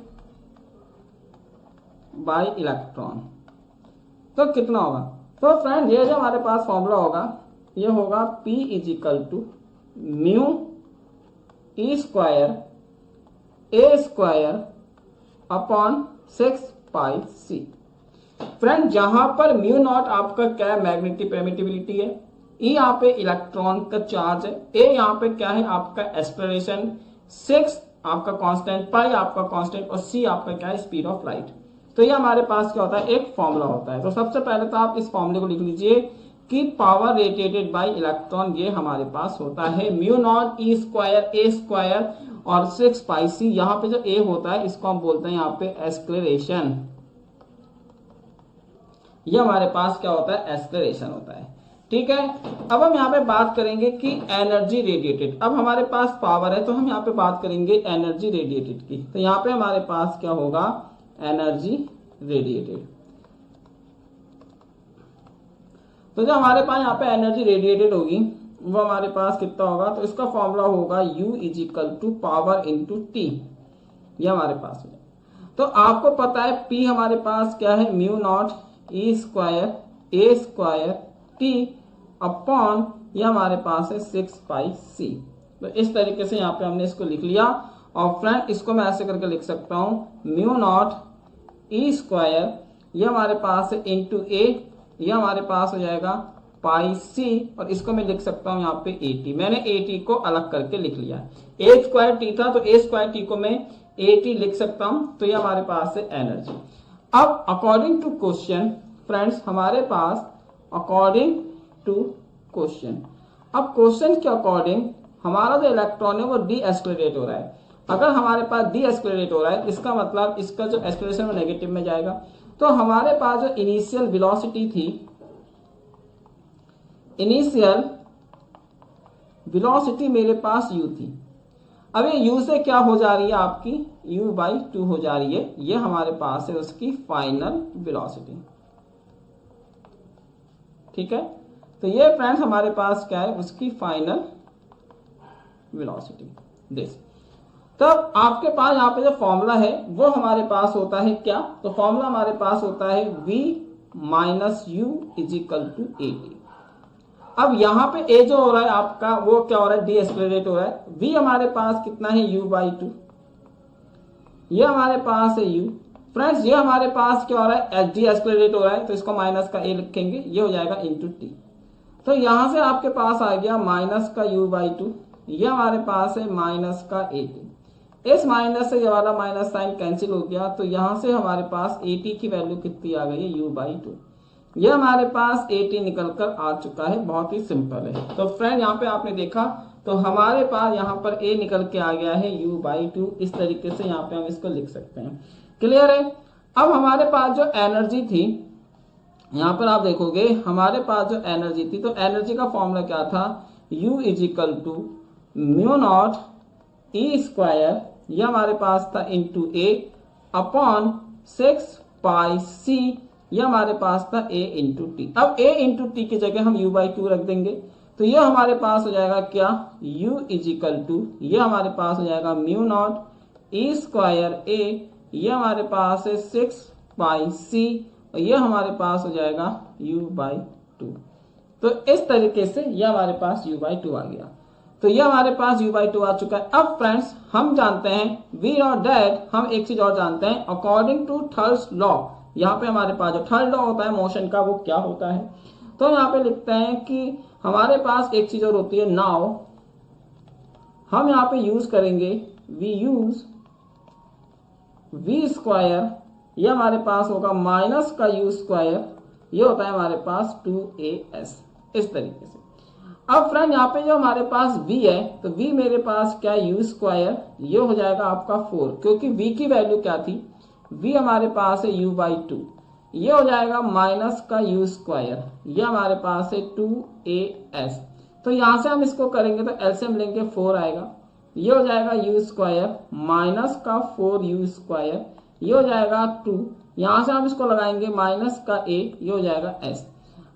bye electron तो कितना होगा। तो फ्रेंड ये जो हमारे पास फॉर्मूला होगा ये होगा P is equal to mu e square a square upon 6πc। Friend जहां पर म्यू नॉट आपका क्या है, मैग्नेटिक परमिटिविटी है, ई यहाँ पे इलेक्ट्रॉन का चार्ज है, ए यहाँ पे क्या है आपका एक्सेलरेशन, 6 आपका कांस्टेंट, पाई आपका कांस्टेंट और सी आपका क्या है स्पीड ऑफ लाइट। तो ये हमारे पास क्या होता है, एक फॉर्मूला होता है। तो सबसे पहले तो आप इस फॉर्मूले को लिख लीजिए कि पावर रेडिएटेड बाय इलेक्ट्रॉन ये हमारे पास होता है mu not E square a square और 6πc। यहाँ पे जो ए होता है इसको हम बोलते हैं यहाँ पे एक्सेलरेशन। ये हमारे पास क्या होता है, एक्सेलरेशन होता है। ठीक है, अब हम यहाँ पे बात करेंगे कि एनर्जी रेडिएटेड। अब हमारे पास पावर है तो हम यहाँ पे बात करेंगे एनर्जी रेडिएटेड की। तो यहाँ पे हमारे पास क्या होगा, एनर्जी रेडिएटेड। तो जो हमारे पास यहाँ पे एनर्जी रेडिएटेड होगी वो हमारे पास कितना होगा, तो इसका फॉर्मूला होगा U = पावर इंटू टी। ये हमारे पास है। तो आपको पता है P हमारे पास क्या है, mu not E square a square T upon ये हमारे पास है 6πc। तो इस तरीके से यहाँ पे हमने इसको लिख लिया। और फ्रेंड इसको मैं ऐसे करके लिख सकता हूँ, म्यू नॉट ई स्क्वायर ये हमारे पास है इंटू ए, ये हमारे पास हो जाएगा पाई सी, और इसको मैं लिख सकता हूँ यहाँ पे ए टी। मैंने ए टी को अलग करके लिख लिया। ए स्क्वायर टी था तो ए स्क्वायर टी को मैं ए टी लिख सकता हूँ। तो ये हमारे पास है एनर्जी। अब अकॉर्डिंग टू क्वेश्चन फ्रेंड्स, हमारे पास अकॉर्डिंग टू क्वेश्चन, अब क्वेश्चन के अकॉर्डिंग हमारा जो इलेक्ट्रॉन है वो डी एक्सेलरेट हो रहा है। अगर हमारे पास डी एक्सेलरेट हो रहा है इसका मतलब इसका जो एक्सेलरेशन वो नेगेटिव में जाएगा। तो हमारे पास जो इनिशियल वेलोसिटी थी, इनिशियल वेलोसिटी मेरे पास u थी। अब ये u से क्या हो जा रही है आपकी, u/2 हो जा रही है। ये हमारे पास है उसकी फाइनल वेलोसिटी। ठीक है, तो ये फ्रेंड्स हमारे पास क्या है, उसकी फाइनल वेलोसिटी दिस। तब आपके पास यहाँ पे जो फॉर्मूला है वो हमारे पास होता है क्या, तो फॉर्मूला हमारे पास होता है v - u = at। अब यहाँ पे a जो हो रहा है आपका वो क्या हो रहा है, डी एक्सेलरेट हो रहा है। v हमारे पास कितना है, u/2, ये हमारे पास है u। फ्रेंड्स ये हमारे पास क्या हो रहा है, डी एक्सेलरेट हो रहा है तो इसको माइनस का a लिखेंगे, ये हो जाएगा इंटू टी। तो यहां से आपके पास आ गया माइनस का u/2, ये हमारे पास है माइनस का at। इस माइनस से ये वाला माइनस साइन कैंसिल हो गया। तो यहां से हमारे पास at की वैल्यू कितनी आ गई है, u/2। ये हमारे पास at निकल कर आ चुका है, बहुत ही सिंपल है। तो फ्रेंड यहाँ पे आपने देखा तो हमारे पास यहाँ पर a निकल के आ गया है u/2। इस तरीके से यहाँ पे हम इसको लिख सकते हैं। क्लियर है। अब हमारे पास जो एनर्जी थी, यहाँ पर आप देखोगे हमारे पास जो एनर्जी थी, तो एनर्जी का फॉर्मूला क्या था, U = mu naught E square, ये हमारे पास था इंटू ए अपॉन 6πc, ये हमारे पास था a इंटू टी। अब a इंटू टी की जगह हम u/2 रख देंगे तो ये हमारे पास हो जाएगा क्या, U = ये हमारे पास हो जाएगा mu not E square a, ये हमारे पास है 6πc, और ये हमारे पास हो जाएगा u/2। तो इस तरीके से ये हमारे पास u/2 आ गया। तो ये हमारे पास u/2 आ चुका है। अब फ्रेंड्स हम जानते हैं वी नॉट दैट, हम एक चीज और जानते हैं अकॉर्डिंग टू थर्ड्स लॉ। यहाँ पे हमारे पास जो थर्ड लॉ होता है मोशन का वो क्या होता है, तो यहाँ पे लिखते हैं कि हमारे पास एक चीज और होती है नाउ, हम यहाँ पे यूज करेंगे वी यूज v स्क्वायर, ये हमारे पास होगा माइनस का u स्क्वायर, ये होता है हमारे पास 2as। इस तरीके से अब फ्रेंड यहाँ पे जो हमारे पास v है, तो v मेरे पास क्या है, u स्क्वायर, ये हो जाएगा आपका 4, क्योंकि v की वैल्यू क्या थी, v हमारे पास है u/2, ये हो जाएगा माइनस का u स्क्वायर, ये हमारे पास है 2as। तो यहां से हम इसको करेंगे तो एलसीएम लेंगे 4 आएगा, ये हो जाएगा u स्क्वायर माइनस का 4u स्क्वायर, ये हो जाएगा 2, यहां से हम इसको लगाएंगे माइनस का a, ये हो जाएगा s।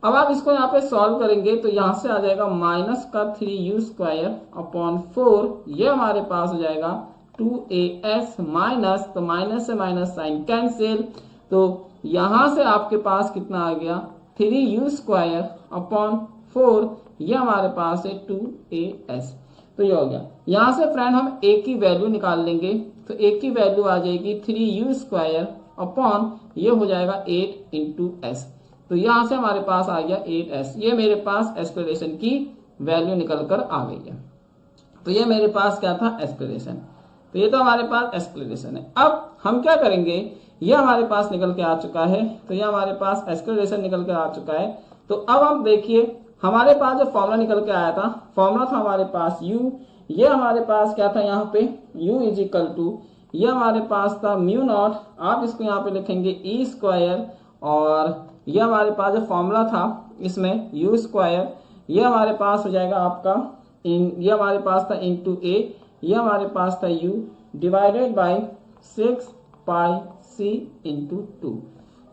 अब आप इसको यहाँ पे सॉल्व करेंगे तो यहां से आ जाएगा माइनस का 3u स्क्वायर अपॉन 4, ये हमारे पास हो जाएगा 2as माइनस, तो माइनस से माइनस साइन कैंसिल, तो यहां से आपके पास कितना आ गया 3u स्क्वायर अपॉन 4, ये हमारे पास है 2as। तो ये हो गया। यहां से फ्रेंड हम a की वैल्यू निकाल लेंगे, तो ए की वैल्यू आ जाएगी 3u² अपॉन ये हो जाएगा 8 इंटू एस। तो यहां से हमारे पास आ गया 8s। ये मेरे पास एक्सप्लेनेशन की वैल्यू निकल कर आ गई है। तो ये मेरे पास क्या था, एक्सप्लेनेशन। तो ये तो हमारे पास एक्सप्लेनेशन है। अब हम क्या करेंगे, ये हमारे पास निकल के आ चुका है, तो ये हमारे पास एक्सप्लेनेशन निकल के आ चुका है। तो अब हम देखिए हमारे पास जो फॉर्मूला निकल के आया था, फॉर्मूला था हमारे पास u, ये हमारे पास क्या था यहाँ पे u इज इक्वल टू, ये हमारे पास था म्यू नॉट, आप इसको यहाँ पे लिखेंगे e², और ये हमारे पास जो फॉर्मूला था इसमें u², ये हमारे पास हो जाएगा आपका ये हमारे पास था इंटू a, ये हमारे पास था u divided by 6πc into 2।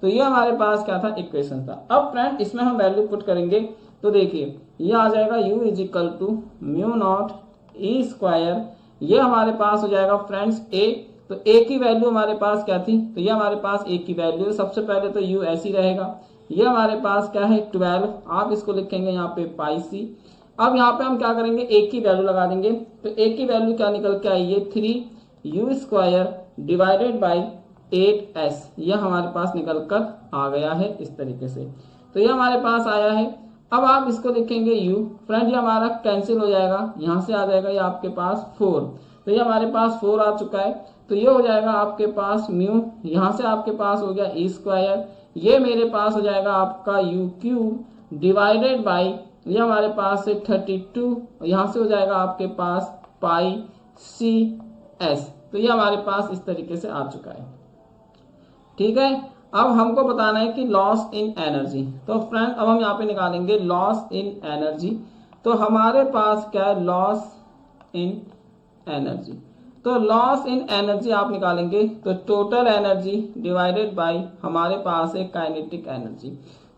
तो ये हमारे पास क्या था, इक्वेशन था। अब फ्रेंड इसमें हम वैल्यू पुट करेंगे, तो देखिए ये आ जाएगा u is equal to mu not e², ये हमारे पास हो जाएगा फ्रेंड्स a। तो a की वैल्यू हमारे पास क्या थी, तो ये हमारे पास a की वैल्यू, सबसे पहले तो u ऐसी रहेगा। ये हमारे पास क्या है 12, आप इसको लिखेंगे यहाँ पे πc। अब यहाँ पे हम क्या करेंगे, a की वैल्यू लगा देंगे। तो a की वैल्यू क्या निकल के आई है 3u² डिवाइडेड बाई 8s, ये हमारे पास निकल कर आ गया है इस तरीके से। तो ये हमारे पास आया है। अब आप इसको लिखेंगे u, फ्रेंड ये हमारा कैंसिल हो जाएगा, यहाँ से आ जाएगा ये आपके पास 4। तो ये हमारे पास 4 आ चुका है। तो ये हो जाएगा आपके पास म्यू, यहाँ से आपके पास हो गया e², ये मेरे पास हो जाएगा आपका u³ डिवाइडेड बाई, ये हमारे पास है 32, यहाँ से हो जाएगा आपके पास πcs। तो ये हमारे पास इस तरीके से आ चुका है। ठीक है, अब हमको बताना है कि लॉस इन एनर्जी। तो फ्रेंड अब हम यहाँ पे निकालेंगे लॉस इन एनर्जी। तो हमारे पास क्या है, लॉस इन एनर्जी। तो लॉस इन एनर्जी आप निकालेंगे तो टोटल एनर्जी डिवाइडेड बाय हमारे पास है काइनेटिक एनर्जी।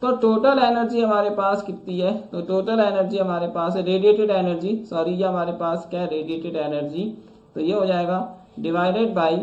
तो टोटल एनर्जी हमारे पास कितनी है, तो टोटल एनर्जी हमारे पास है रेडिएटेड एनर्जी, सॉरी ये हमारे पास क्या है रेडिएटेड एनर्जी। तो ये हो जाएगा डिवाइडेड बाय,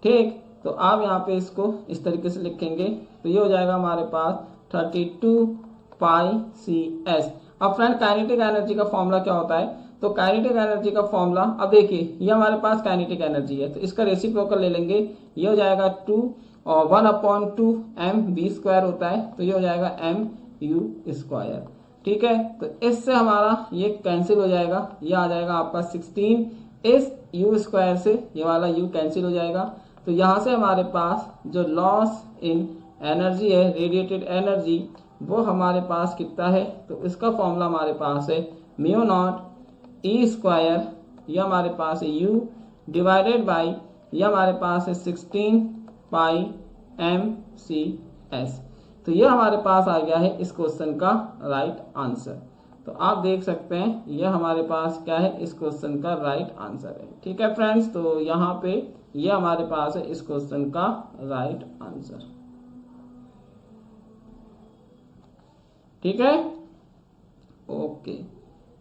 ठीक, तो आप यहाँ पे इसको इस तरीके से लिखेंगे, तो ये हो जाएगा हमारे पास 32πcs। अब फ्रेंड काइनेटिक एनर्जी का फॉर्मूला क्या होता है, तो काइनेटिक एनर्जी का फॉर्मूला, अब देखिए ये हमारे पास काइनेटिक एनर्जी है, तो इसका रेसिप्रोकल ले लेंगे, ये हो जाएगा 2 और 1/2 mv² होता है, तो ये हो जाएगा mu²। ठीक है, तो इससे हमारा ये कैंसिल हो जाएगा, ये आ जाएगा आपका 16, इस u² से ये वाला u कैंसिल हो जाएगा। तो यहाँ से हमारे पास जो लॉस इन एनर्जी है रेडिएटेड एनर्जी, वो हमारे पास कितना है, तो इसका फॉर्मूला हमारे पास है म्यू नॉट e², ये हमारे पास है u डिवाइडेड बाई, ये हमारे पास है 16πmcs। तो ये हमारे पास आ गया है इस क्वेश्चन का राइट आंसर। तो आप देख सकते हैं ये हमारे पास क्या है, इस क्वेश्चन का राइट आंसर है। ठीक है फ्रेंड्स, तो यहाँ पे ये हमारे पास है इस क्वेश्चन का राइट आंसर। ठीक है, ओके,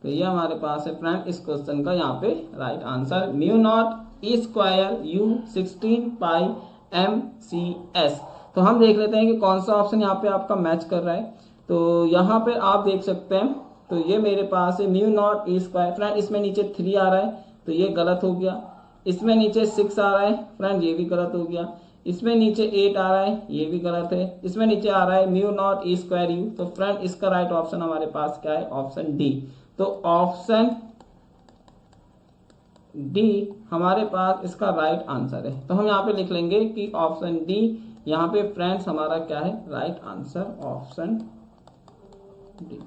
तो ये हमारे पास है फ्रेंड इस क्वेश्चन का यहाँ पे right answer mu not e² u 16πmcs। तो हम देख लेते हैं कि कौन सा ऑप्शन यहाँ पे आपका मैच कर रहा है। तो यहाँ पे आप देख सकते हैं, तो ये मेरे पास है म्यू नॉट e², फ्रेंड इसमें नीचे 3 आ रहा है, तो ये गलत हो गया। इसमें नीचे 6 आ रहा है फ्रेंड, ये भी गलत हो गया। इसमें नीचे 8 आ रहा है, ये भी गलत है। इसमें नीचे आ रहा है म्यू नॉट e² u, तो फ्रेंड इसका राइट ऑप्शन हमारे पास क्या है, ऑप्शन डी। तो ऑप्शन डी हमारे पास इसका राइट आंसर है। तो हम यहाँ पे लिख लेंगे कि ऑप्शन डी यहाँ पे फ्रेंड्स हमारा क्या है, राइट आंसर ऑप्शन डी।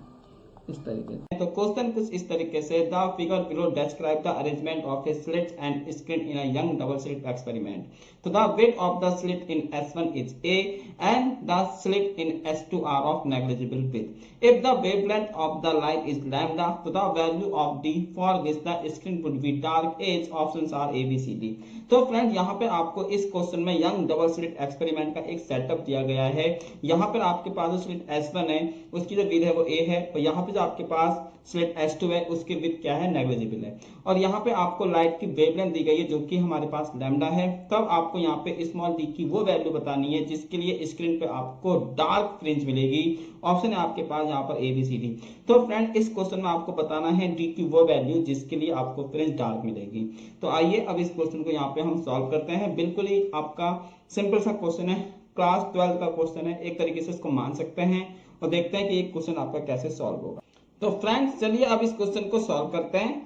इस तरीके से तो क्वेश्चन कुछ इस तरीके से, the figure below describe the arrangement of a slit and screen in a Young double slit experiment. तो the width of the slit in S1 is A and the slit in S2 are of negligible width. If the wavelength of the light is lambda, so the value of D for which the screen would be dark age options are A, B, C, D. तो फ्रेंड यहाँ पे आपको इस क्वेश्चन में यंग डबल स्लिट एक्सपेरिमेंट का एक सेटअप दिया गया है। यहाँ पर आपके पास जो स्लिट S1 है उसकी जो विड्थ है वो A है, और यहाँ पे जो आपके पास स्लिट S2 है उसकी विड्थ क्या है, नेग्लिजिबल है। और यहाँ पे आपको लाइट की वेवलेंथ दी गई है जो कि हमारे पास लैम्डा है। तब आपको यहाँ पे स्मॉल डी की वो वैल्यू बतानी है जिसके लिए स्क्रीन पे आपको डार्क फ्रिंज मिलेगी। ऑप्शन है आपके पास यहाँ पर ABCD। तो फ्रेंड इस क्वेश्चन में आपको बताना है डी की वो वैल्यू जिसके लिए आपको फ्रिंज डार्क मिलेगी। तो आइए अब इस क्वेश्चन को यहाँ पे हम सॉल्व करते हैं। बिल्कुल ही आपका सिंपल सा क्वेश्चन है, क्लास 12 का क्वेश्चन है, एक तरीके से इसको मान सकते हैं। और देखते हैं कि ये क्वेश्चन आपका कैसे सॉल्व होगा। तो फ्रेंड्स चलिए अब इस क्वेश्चन को सॉल्व करते हैं।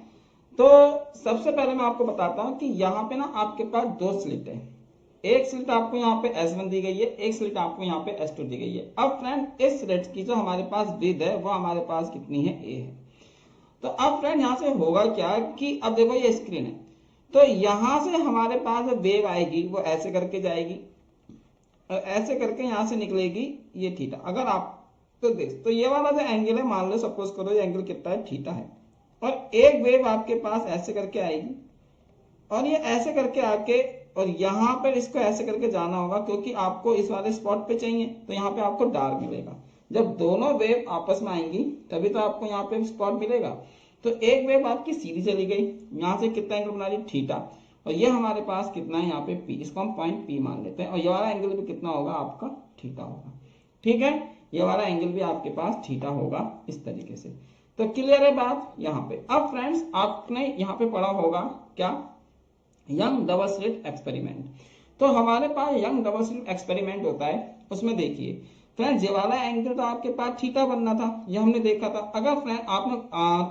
तो सबसे पहले मैं आपको बताता हूं कि यहाँ पे ना आपके पास दो स्लिट है। एक स्लिट आपको यहाँ पे S1 दी गई है, एक स्लिट आपको यहाँ पे S2 दी गई है। अब फ्रेंड इस स्लिट की जो हमारे पास विड्थ है वो हमारे पास कितनी है, A है। तो अब फ्रेंड यहाँ से होगा क्या कि अब देखो ये स्क्रीन है, तो यहाँ से हमारे पास वेव आएगी वो ऐसे करके जाएगी और ऐसे करके यहाँ से निकलेगी ये थीटा। अगर आप तो देख, तो ये वाला जो एंगल है, मान लो सपोज करो ये एंगल कितना है, थीटा है। और एक वेव आपके पास ऐसे करके आएगी और ये ऐसे करके आके और यहाँ पर इसको ऐसे करके जाना होगा क्योंकि आपको इस वाले स्पॉट पे चाहिए, तो यहाँ पे आपको डार्क मिलेगा। जब दोनों वेव आपस में आएंगी तभी तो आपको यहाँ पे स्पॉट मिलेगा। तो एक वेव आपकी सीधी चली गई, यहाँ से कितना एंगल बना रही, थीटा, और ये हमारे पास कितना है यहाँ पे P, इसको हम पॉइंट P मान लेते हैं। और ये वाला एंगल भी कितना होगा आपका, थीटा होगा। ठीक है, ये वाला एंगल भी आपके पास थीटा होगा इस तरीके से। तो क्लियर है बात यहाँ पे। अब फ्रेंड्स आपने यहाँ पे पढ़ा होगा क्या, यंग डबल स्लिट एक्सपेरिमेंट। तो हमारे पास यंग डबल स्लिट एक्सपेरिमेंट होता है, उसमें देखिए फ्रेंड्स ये वाला एंगल तो आपके पास थीटा बनना था, ये हमने देखा था। अगर फ्रेंड आपने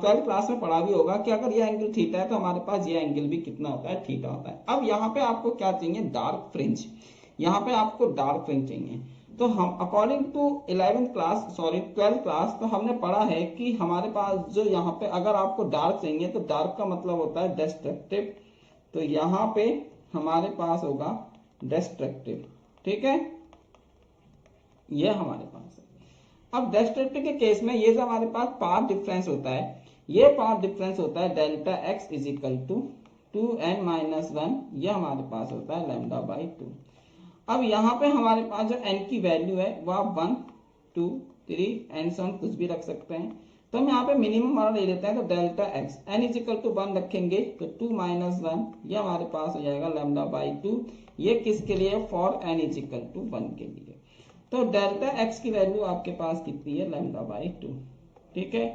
12th क्लास में पढ़ा भी होगा कि अगर ये एंगल थीटा है तो हमारे पास ये एंगल भी कितना होता है, थीटा होता है। अब यहाँ पे आपको क्या चाहिए, डार्क फ्रिंज। यहाँ पे आपको डार्क फ्रिंज चाहिए। तो हम अकॉर्डिंग टू 12th क्लास तो हमने पढ़ा है कि हमारे पास जो यहाँ पे अगर आपको डार्क चाहिए तो डार्क का मतलब होता है डिस्ट्रक्टिव। तो यहाँ पे हमारे पास होगा डिस्ट्रक्टिव। ठीक है, ये हमारे पास है। अब डिस्ट्रक्टिव के केस में ये जो हमारे पास पाथ डिफरेंस होता है, ये पाथ डिफरेंस होता है delta x is equal to 2n-1, ये हमारे पास होता है लैम्डा बाई 2। अब यहाँ पे हमारे पास जो n की वैल्यू है वो आप 1 2 3 एंड सो ऑन कुछ भी रख सकते हैं। तो हम यहाँ पे मिनिमम वाला ले लेते हैं, तो delta x n is equal to 1 रखेंगे तो 2-1, ये हमारे पास हो जाएगा लैम्डा बाई 2। ये किसके लिए, for n is equal to 1 के लिए। तो डेल्टा x की वैल्यू आपके पास कितनी है, लैम्डा बाई 2। ठीक है,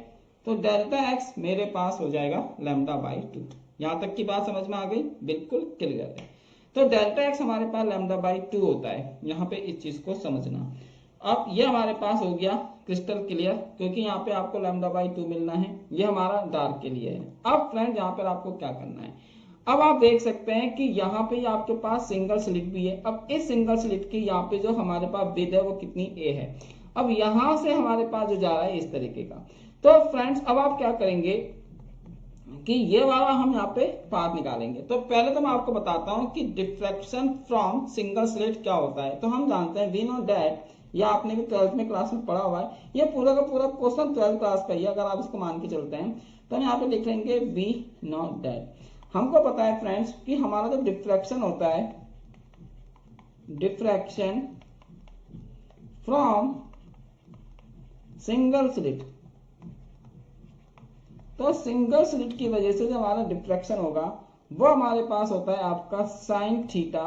तो डेल्टा x मेरे पास हो जाएगा लैम्डा बाई 2। यहां तक की बात समझ में आ गई, बिल्कुल क्लियर है। तो डेल्टा x हमारे पास लैम्डा बाई 2 होता है, यहाँ पे इस चीज को समझना। अब ये हमारे पास हो गया क्रिस्टल क्लियर, क्योंकि यहाँ पे आपको लैम्डा बाई 2 मिलना है। ये हमारा डार्क के लिए है। अब फ्रेंड यहाँ पर आपको क्या करना है, अब आप देख सकते हैं कि यहाँ पे आपके पास सिंगल स्लिट भी है। अब इस सिंगल स्लिट की यहाँ पे जो हमारे पास विड्थ है वो कितनी, A है। अब यहाँ से हमारे पास जो जा रहा है इस तरीके का। तो फ्रेंड्स अब आप क्या करेंगे कि ये वाला हम यहाँ पे पाथ निकालेंगे। तो पहले तो मैं आपको बताता हूँ कि डिफ्रैक्शन फ्रॉम सिंगल स्लिट क्या होता है। तो हम जानते हैं वी नो दैट, ये आपने भी 12th में क्लास में पढ़ा हुआ है, ये पूरा का पूरा क्वेश्चन 12th क्लास का ही है। अगर आप इसको मान के चलते हैं तो हम यहाँ पे लिख लेंगे वी नो दैट। हमको पता है फ्रेंड्स कि हमारा जो डिफ्रैक्शन होता है, डिफ्रैक्शन फ्रॉम सिंगल स्लिट, तो सिंगल स्लिट की वजह से जो हमारा डिफ्रैक्शन होगा वो हमारे पास होता है आपका sine theta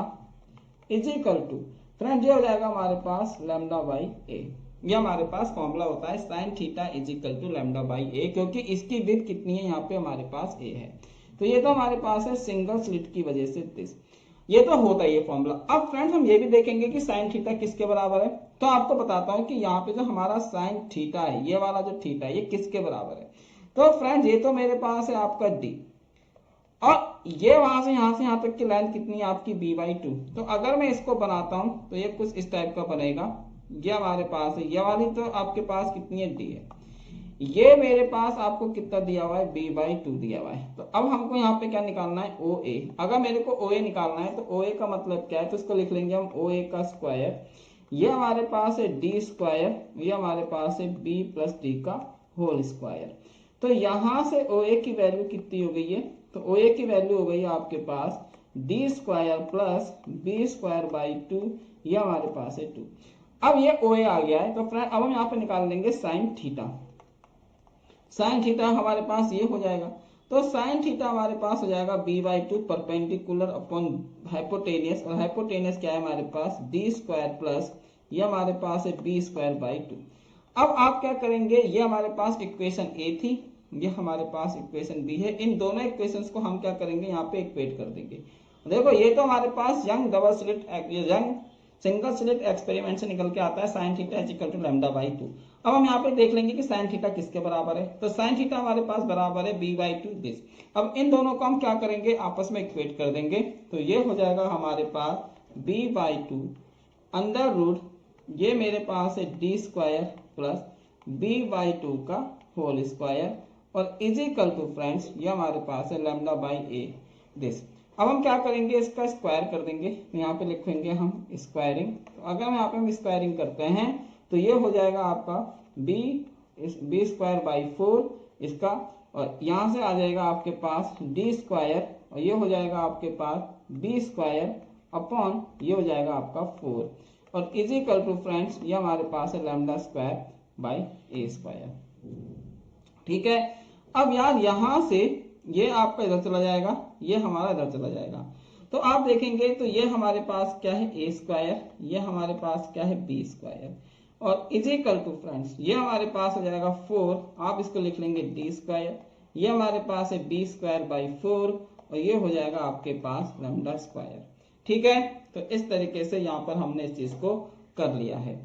is equal to, friend ये हो जाएगा हमारे पास लैम्डा बाई ए। ये हमारे पास फॉर्मूला होता है sine theta is equal to lambda by a, क्योंकि इसकी विड्थ कितनी है, यहाँ पे हमारे पास ए है। तो ये तो हमारे पास है सिंगल स्लिट की वजह से दिस, ये तो होता है ये फॉर्मूला। अब फ्रेंड्स हम ये भी देखेंगे कि साइन थीटा किसके बराबर है। तो आपको बताता हूं कि यहाँ पे जो हमारा साइन थीटा है, ये वाला जो थीटा है ये किसके बराबर है। तो फ्रेंड्स ये तो मेरे पास है आपका डी, और ये वहां से यहाँ तक की लेंथ कितनी है आपकी b/2। तो अगर मैं इसको बनाता हूं तो ये कुछ इस टाइप का बनेगा। ये हमारे पास है, ये वाली तो आपके पास कितनी है, डी है। ये मेरे पास आपको कितना दिया हुआ है, b/2 दिया हुआ है। तो अब हमको यहाँ पे क्या निकालना है, OA। अगर मेरे को OA निकालना है तो OA का मतलब क्या है, तो इसको लिख लेंगे हम OA का स्क्वायर। ये हमारे पास है d स्क्वायर, ये हमारे पास है b प्लस d का होल स्क्वायर। तो यहाँ से OA की वैल्यू कितनी हो गई है, तो OA की वैल्यू हो गई है आपके पास d square plus b square by 2, ये हमारे पास है 2। अब ये OA आ गया है। तो फ्रेंड अब हम यहाँ पे निकाल लेंगे साइन थीटा। साइन थीटा हमारे पास ये हो जाएगा, तो साइन थीटा हमारे पास हो जाएगा b/2 परपेंडिकुलर अपॉन हाइपोटेनियस, और हाइपोटेनियस क्या है हमारे पास d² प्लस ये हमारे पास है b²/2। अब आप क्या करेंगे, ये हमारे पास इक्वेशन ए थी, ये हमारे पास इक्वेशन बी है, इन दोनों इक्वेशंस को हम क्या करेंगे यहाँ पे इक्वेट कर देंगे। देखो ये तो हमारे पास यंग सिंगल स्लिट एक्सपेरिमेंट से निकल के आता है sine theta is equal to λ/2। अब हम यहाँ पे देख लेंगे कि साइन थीटा किसके बराबर है, तो साइन थीटा हमारे पास बराबर है b/2 दिस। अब इन दोनों को हम क्या करेंगे, आपस में इक्वेट कर देंगे, तो ये हो जाएगा हमारे पास b/2 अंडर रूट ये मेरे पास है d² प्लस b/2 का होल स्क्वायर और इज इक्वल टू फ्रेंड्स ये हमारे पास है λ/a दिस। अब हम क्या करेंगे, इसका स्क्वायर कर देंगे, तो यहाँ पे लिखेंगे हम स्क्वायरिंग। तो अगर हम यहाँ पे हम स्क्वायरिंग करते हैं तो ये हो जाएगा आपका b²/4 इसका, और यहाँ से आ जाएगा आपके पास d² और ये हो जाएगा आपके पास b² अपॉन ये हो जाएगा आपका 4 और इज इक्वल टू फ्रेंड्स ये हमारे पास है λ²/a²। ठीक है, अब यार यहाँ से ये आपका इधर चला जाएगा, ये हमारा इधर चला जाएगा, तो आप देखेंगे तो ये हमारे पास क्या है a², ये हमारे पास क्या है b² और इज इक्वल टू फ्रेंड्स ये हमारे पास हो जाएगा 4, आप इसको लिख लेंगे d², ये हमारे पास है b²/4 और ये हो जाएगा आपके पास λ²। ठीक है, तो इस तरीके से यहाँ पर हमने इस चीज को कर लिया है।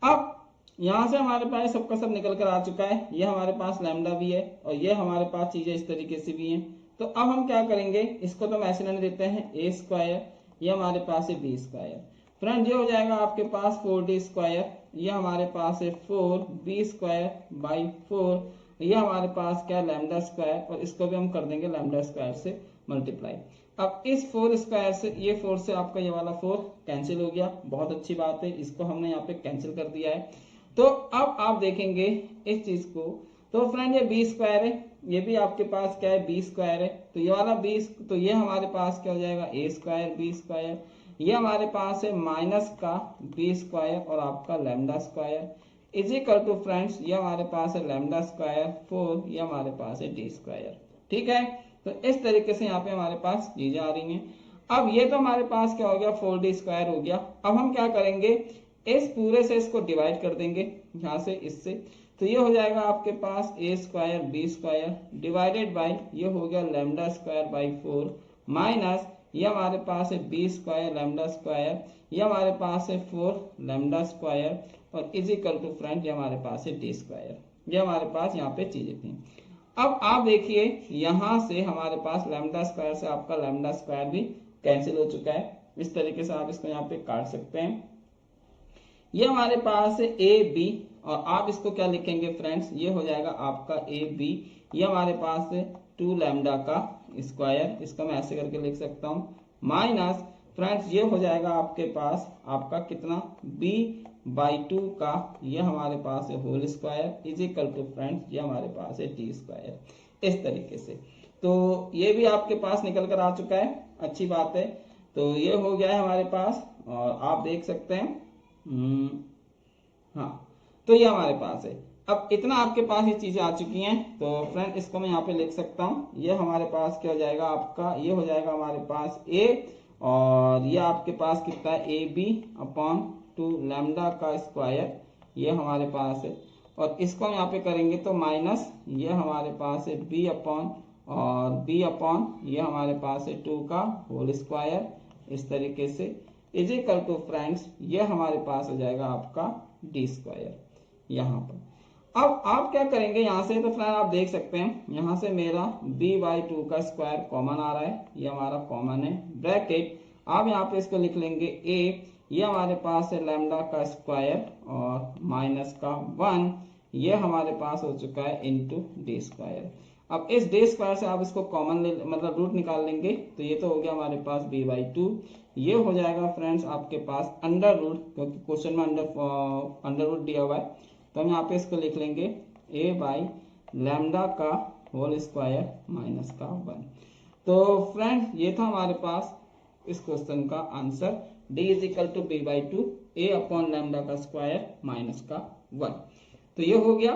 अब यहाँ से हमारे पास सबका सब निकल कर आ चुका है, ये हमारे पास लैम्डा भी है और ये हमारे पास चीजें इस तरीके से भी हैं। तो अब हम क्या करेंगे, इसको तो हम ऐसे रहने देते हैं a², ये हमारे पास है b²। फ्रेंड ये हो जाएगा आपके पास 4d², ये हमारे पास है 4b²/4, ये हमारे पास क्या λ² और इसको भी हम कर देंगे λ² से मल्टीप्लाई। अब इस 4² से ये 4 से आपका ये वाला 4 कैंसिल हो गया, बहुत अच्छी बात है, इसको हमने यहाँ पे कैंसिल कर दिया है। तो अब आप देखेंगे इस चीज को, तो फ्रेंड ये b² है, ये भी आपके पास क्या है b² है, तो ये वाला तो ये हमारे पास क्या हो जाएगा a² b², ये हमारे पास है माइनस का b² और आपका λ² इज इक्वल टू फ्रेंड्स ये हमारे पास है λ² 4, ये हमारे पास है d²। ठीक है, तो इस तरीके से यहाँ पे हमारे पास चीजें आ रही हैं। अब ये तो हमारे पास क्या हो गया 4d² हो गया। अब हम क्या करेंगे, इस पूरे से इसको डिवाइड कर देंगे यहाँ से इससे, तो ये हो जाएगा आपके पास a² b² डिवाइडेड बाय ये हो गया λ²/4 माइनस ये हमारे पास है b² λ², ये हमारे पास है 4 λ² और इज इक्वल टू फ्रेंड ये हमारे पास है d²। ये हमारे पास यहाँ पे चीजें थी। अब आप देखिए यहाँ से हमारे पास λ² से आपका λ² भी कैंसिल हो चुका है, इस तरीके से आप इसको यहाँ पे काट सकते हैं। ये हमारे पास है ए बी और आप इसको क्या लिखेंगे फ्रेंड्स, ये हो जाएगा आपका ए बी, ये हमारे पास है 2 लैम्डा का स्क्वायर, इसका मैं ऐसे करके लिख सकता हूँ, माइनस फ्रेंड्स ये हो जाएगा आपके पास आपका कितना b/2 का ये हमारे पास है whole square is equal to friends ये हमारे पास है d²। इस तरीके से तो ये भी आपके पास निकल कर आ चुका है, अच्छी बात है। तो ये हो गया है हमारे पास और आप देख सकते हैं हाँ, तो ये हमारे पास है। अब इतना आपके पास ये चीजें आ चुकी हैं, तो फ्रेंड इसको मैं यहाँ पे लिख सकता हूँ, ये हमारे पास क्या हो जाएगा आपका, ये हो जाएगा हमारे पास a और ये आपके पास कितना है ए बी अपॉन 2 लैम्डा का स्क्वायर, ये हमारे पास है। और इसको हम यहाँ पे करेंगे तो माइनस ये हमारे पास है b अपॉन और b अपॉन ये हमारे पास है 2 का होल स्क्वायर, इस तरीके से इज इक्वल टू फ्रेंड्स ये हमारे पास हो जाएगा आपका d² यहाँ पर। अब आप क्या करेंगे यहाँ से, तो फ्रेंड आप देख सकते हैं यहाँ से मेरा b/2 का स्क्वायर कॉमन आ रहा है, ये हमारा कॉमन है, ब्रैकेट आप यहाँ पे इसको लिख लेंगे a, ये हमारे पास है लैम्डा का स्क्वायर और माइनस का 1 ये हमारे पास हो चुका है इंटू d²। अब इस d² से आप इसको कॉमन मतलब रूट निकाल लेंगे, तो ये तो हो गया हमारे पास b/2, ये हो जाएगा फ्रेंड्स आपके पास अंडर रूट, क्योंकि क्वेश्चन में अंडर रूट दिया हुआ है, तो हम यहाँ पे इसको लिख लेंगे a/लैम्डा का होल स्क्वायर माइनस का 1। तो फ्रेंड्स ये था हमारे पास इस क्वेश्चन का answer, d is equal to b/2 a upon lambda का स्क्वायर माइनस का 1। तो ये हो गया।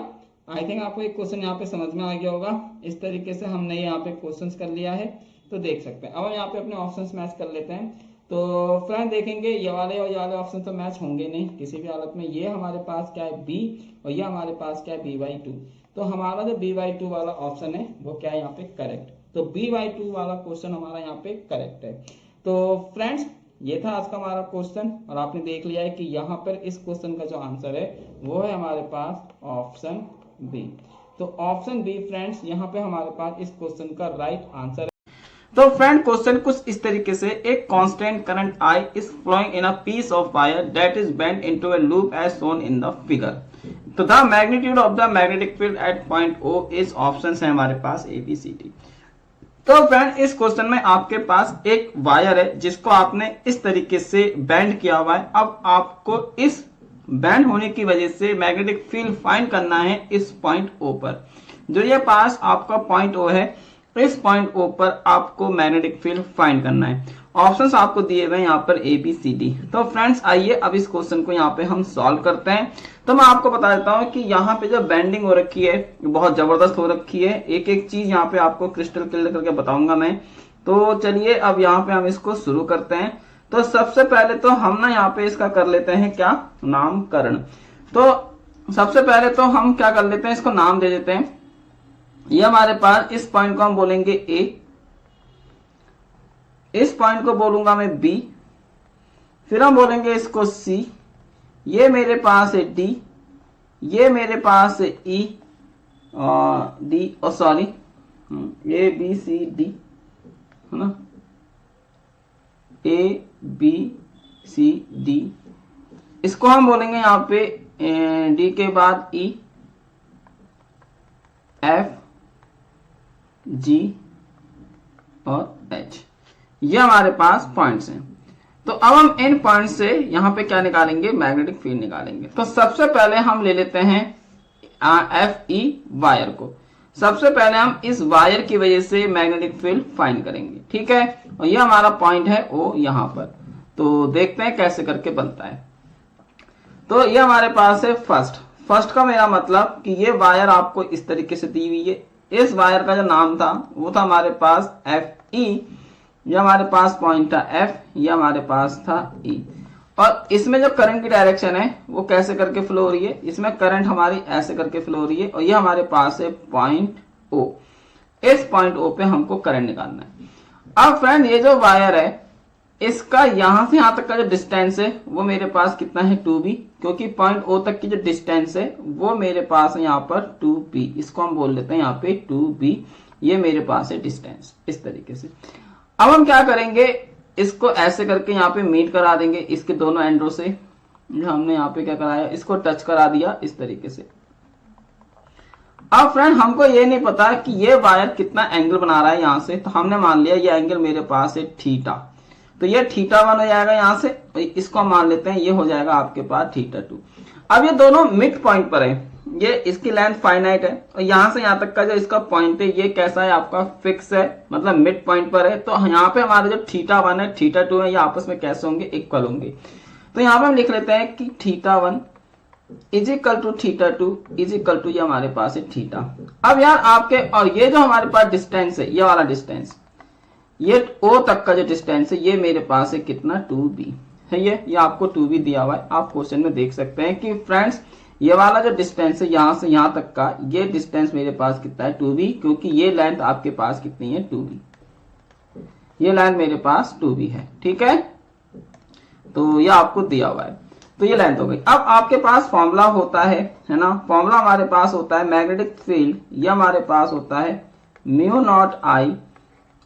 आई थिंक आपको एक क्वेश्चन यहाँ पे समझ में आ गया होगा। इस तरीके से हमने यहाँ पे क्वेश्चन कर लिया है, तो देख सकते हैं। अब हम यहाँ पे अपने ऑप्शंस मैच कर लेते हैं। तो फ्रेंड देखेंगे ये वाले और ये वाले ऑप्शन तो मैच होंगे नहीं किसी भी हालत में। ये हमारे पास क्या है बी, और ये हमारे पास क्या है b/2। तो हमारा जो b/2 वाला ऑप्शन है वो क्या है यहाँ पे करेक्ट। तो b/2 वाला क्वेश्चन हमारा यहाँ पे करेक्ट है। तो फ्रेंड्स ये था आज का हमारा क्वेश्चन, और आपने देख लिया है कि यहाँ पर इस क्वेश्चन का जो आंसर है वो है हमारे पास ऑप्शन बी। तो ऑप्शन बी फ्रेंड्स यहाँ पे हमारे पास इस क्वेश्चन का राइट आंसर है। तो फ्रेंड क्वेश्चन कुछ इस तरीके से, एक constant current I is flowing in a piece of wire that is bent into a loop as shown in the figure. तो the magnitude of the magnetic field at point O इस ऑप्शन है हमारे पास ABCD। तो फ्रेंड इस क्वेश्चन में आपके पास एक वायर है जिसको आपने इस तरीके से बेंड किया हुआ है। अब आपको इस बेंड होने की वजह से मैग्नेटिक फील्ड फाइंड करना है इस पॉइंट O पर। जो ये पास आपका पॉइंट O है, इस पॉइंट O पर आपको मैग्नेटिक फील्ड फाइंड करना है। ऑप्शंस आपको दिए हुए हैं यहाँ पर ABCD। तो फ्रेंड्स आइए अब इस क्वेश्चन को यहाँ पे हम सॉल्व करते हैं। तो मैं आपको बता देता हूँ कि यहाँ पे जो बेंडिंग हो रखी है बहुत जबरदस्त हो रखी है। एक एक चीज यहाँ पे आपको क्रिस्टल क्लियर करके बताऊंगा मैं। तो चलिए अब यहाँ पे हम इसको शुरू करते हैं। तो सबसे पहले तो हम ना यहाँ पे इसका कर लेते हैं क्या, नामकरण। तो सबसे पहले तो हम क्या कर लेते हैं, इसको नाम दे देते हैं। ये हमारे पास इस पॉइंट को हम बोलेंगे A, इस पॉइंट को बोलूंगा मैं B, फिर हम बोलेंगे इसको C, ये मेरे पास है D, ये मेरे पास है E और D, और sorry A B C D है ना, A B C D, इसको हम बोलेंगे यहाँ पे D के बाद E, F G और H, ये हमारे पास पॉइंट्स हैं। तो अब हम इन पॉइंट से यहाँ पे क्या निकालेंगे, मैग्नेटिक फील्ड निकालेंगे। तो सबसे पहले हम ले लेते हैं FE वायर को। सबसे पहले हम इस वायर की वजह से मैग्नेटिक फील्ड फाइंड करेंगे, ठीक है। और ये हमारा पॉइंट है O यहाँ पर। तो देखते हैं कैसे करके बनता है। तो ये हमारे पास है फर्स्ट का मेरा मतलब कि ये वायर आपको इस तरीके से दी हुई है। इस वायर का जो नाम था वो था हमारे पास FE, ये हमारे पास पॉइंट था F, ये हमारे पास था E। और इसमें जो करंट की डायरेक्शन है वो कैसे करके फ्लो हो रही है, इसमें करंट हमारी ऐसे करके फ्लो हो रही है। और ये हमारे पास है पॉइंट O, इस पॉइंट O पे हमको करंट निकालना है। अब फ्रेंड ये जो वायर है इसका यहां से यहां तक का जो डिस्टेंस है वो मेरे पास कितना है 2b, क्योंकि पॉइंट O तक की जो डिस्टेंस है वो मेरे पास है यहाँ पर 2b, इसको हम बोल लेते हैं यहाँ पे 2b, ये मेरे पास है डिस्टेंस इस तरीके से। अब हम क्या करेंगे, इसको ऐसे करके यहाँ पे मीट करा देंगे इसके दोनों एंडों से। जो हमने यहाँ पे क्या कराया, इसको टच करा दिया इस तरीके से। अब फ्रेंड हमको ये नहीं पता कि ये वायर कितना एंगल बना रहा है यहाँ से, तो हमने मान लिया ये एंगल मेरे पास है थीटा, तो ये θ1 हो जाएगा यहाँ से। इसको मान लेते हैं ये हो जाएगा आपके पास θ2। अब ये दोनों मिड पॉइंट पर है, ये इसकी लेंथ फाइनाइट है, और यहाँ से यहाँ तक का जो इसका पॉइंट है ये कैसा है आपका फिक्स है, मतलब मिड पॉइंट पर है। तो यहाँ पे हमारे जो θ1 है θ2 है ये आपस में कैसे होंगे, इक्वल होंगे। तो यहाँ पे हम लिख लेते हैं कि θ1 is equal to θ2 is equal to ये हमारे पास है θ। अब यार आपके, और ये जो हमारे पास डिस्टेंस है, ये वाला डिस्टेंस, ये O तक का जो डिस्टेंस है ये मेरे पास है कितना 2b है। ये आपको 2b दिया हुआ है। आप क्वेश्चन में देख सकते हैं कि फ्रेंड्स ये वाला जो डिस्टेंस है यहाँ से यहाँ तक का, ये डिस्टेंस मेरे पास कितना है 2b, क्योंकि ये लेंथ आपके पास कितनी है 2b, ये लेंथ मेरे पास 2b है, ठीक है। तो ये आपको दिया हुआ है, तो ये लेंथ हो गई। अब आपके पास फॉर्मूला होता है ना, फॉर्मूला हमारे पास होता है मैग्नेटिक फील्ड, ये हमारे पास होता है μ0I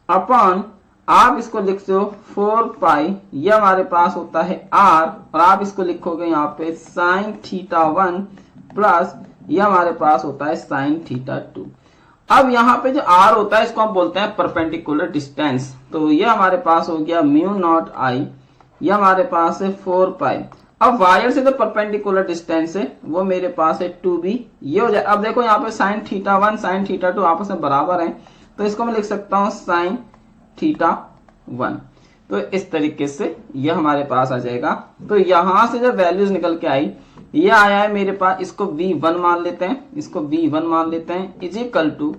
अपॉन, आप इसको लिखते हो 4 पाई, ये हमारे पास होता है R, और आप इसको लिखोगे यहाँ पे sin θ1 प्लस ये हमारे पास होता है sin θ2। अब यहाँ पे जो R होता है इसको हम बोलते हैं परपेंडिकुलर डिस्टेंस। तो ये हमारे पास हो गया μ0I, ये हमारे पास है 4 पाई। अब वायर से जो परपेंडिकुलर डिस्टेंस है वो मेरे पास है 2b, ये हो जाए। अब देखो यहाँ पे sin θ1 sin θ2 आपस में बराबर है, तो इसको मैं लिख सकता हूं sin θ1। तो इस तरीके से यह हमारे पास आ जाएगा। तो यहां से जब वैल्यूज निकल के आई ये आया है मेरे पास, इसको V1 मान लेते हैं, इसको V1 मान लेते हैं, इज इक्वल टू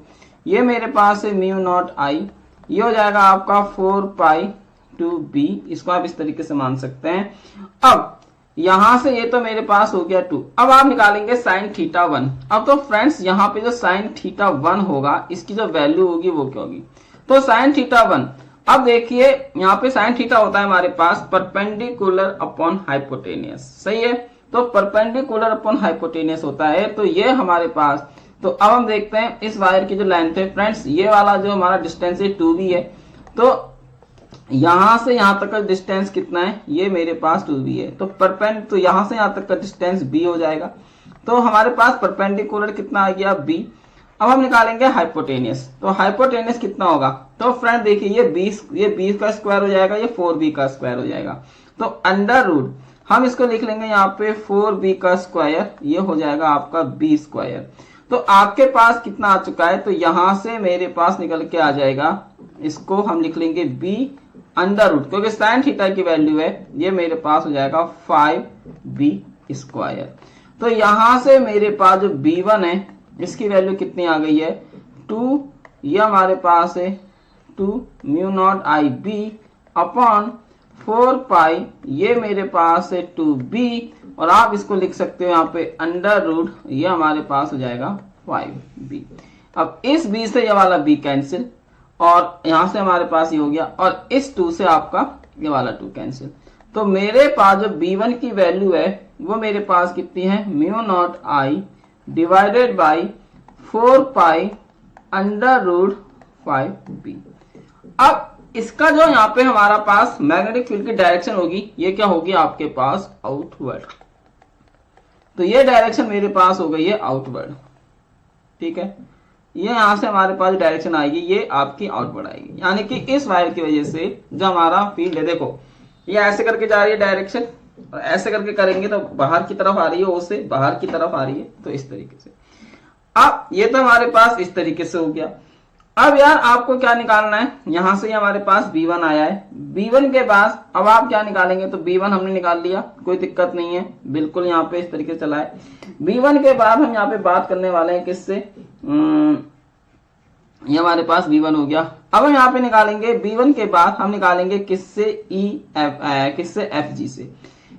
ये मेरे पास है म्यू नॉट आई, ये हो जाएगा आपका 4 पाई टू बी, इसको आप इस तरीके से मान सकते हैं। अब यहां से ये तो मेरे पास हो गया 2, अब आप निकालेंगे साइन थीटा 1। अब तो फ्रेंड्स यहाँ पे जो साइन थीटा 1 होगा इसकी जो वैल्यू होगी वो क्या होगी, तो साइन थीटा 1, अब देखिए यहाँ पे साइन थीटा होता है हमारे पास परपेंडिकुलर अपॉन हाइपोटेनियस, सही है, तो परपेंडिकुलर अपॉन हाइपोटेनियस होता है, तो ये हमारे पास, तो अब हम देखते हैं इस वायर की जो लेंथ है फ्रेंड्स, ये वाला जो हमारा डिस्टेंस है 2b है, तो यहां से यहां तक का डिस्टेंस कितना है, ये मेरे पास 2b है, तो यहां से यहां तक का डिस्टेंस b हो जाएगा, तो हमारे पास परपेंडिकुलर कितना आ गया b। अब हम निकालेंगे हाइपोटेनियस, तो हाइपोटेनियस कितना होगा, तो फ्रेंड देखिए ये 20 का स्क्वायर हो जाएगा, ये 4b का स्क्वायर हो जाएगा, तो अंडर रूट हम इसको लिख लेंगे यहाँ पे 4b का स्क्वायर, ये हो जाएगा आपका b स्क्वायर। तो आपके पास कितना आ चुका है, तो यहां से मेरे पास निकल के आ जाएगा, इसको हम लिख लेंगे b अंडर रूट, क्योंकि साइन थीटा की वैल्यू है, ये मेरे पास हो जाएगा 5b स्क्वायर। तो यहां से मेरे पास जो b1 है इसकी वैल्यू कितनी आ गई है 2, ये हमारे पास है 2 mu not I B upon 4 पाई, ये मेरे पास है 2b, और आप इसको लिख सकते हो यहाँ पे अंडर रूट, ये हमारे पास हो जाएगा 5b। अब इस b से ये वाला b कैंसिल, और यहां से हमारे पास ये हो गया, और इस 2 से आपका ये वाला 2 कैंसिल, तो मेरे पास जो b1 की वैल्यू है वो मेरे पास कितनी है mu not I divided by 4 pi under root 5b। अब इसका जो यहाँ पे हमारा पास मैग्नेटिक फील्ड की डायरेक्शन होगी, ये क्या होगी आपके पास आउटवर्ड, तो ये डायरेक्शन मेरे पास हो गई है आउटवर्ड, ठीक है, ये यहां से हमारे पास डायरेक्शन आएगी, ये आपकी आउटवर्ड आएगी, यानी कि इस वायर की वजह से जो हमारा फील्ड है, देखो ये ऐसे करके जा रही है डायरेक्शन, और ऐसे करके करेंगे तो बाहर की तरफ आ रही है, उससे बाहर की तरफ आ रही है, तो इस तरीके से। अब ये तो हमारे पास इस तरीके से हो गया। अब यार आपको क्या निकालना है, यहां से हमारे पास b1 आया है, b1 के बाद अब आप क्या निकालेंगे, तो b1 हमने निकाल लिया, कोई दिक्कत नहीं है, बिल्कुल यहाँ पे इस तरीके से चला है। b1 के बाद हम यहाँ पे बात करने वाले हैं किससे, ये हमारे पास b1 हो गया। अब हम यहाँ पे निकालेंगे b1 के बाद हम निकालेंगे किससे किससे fg से,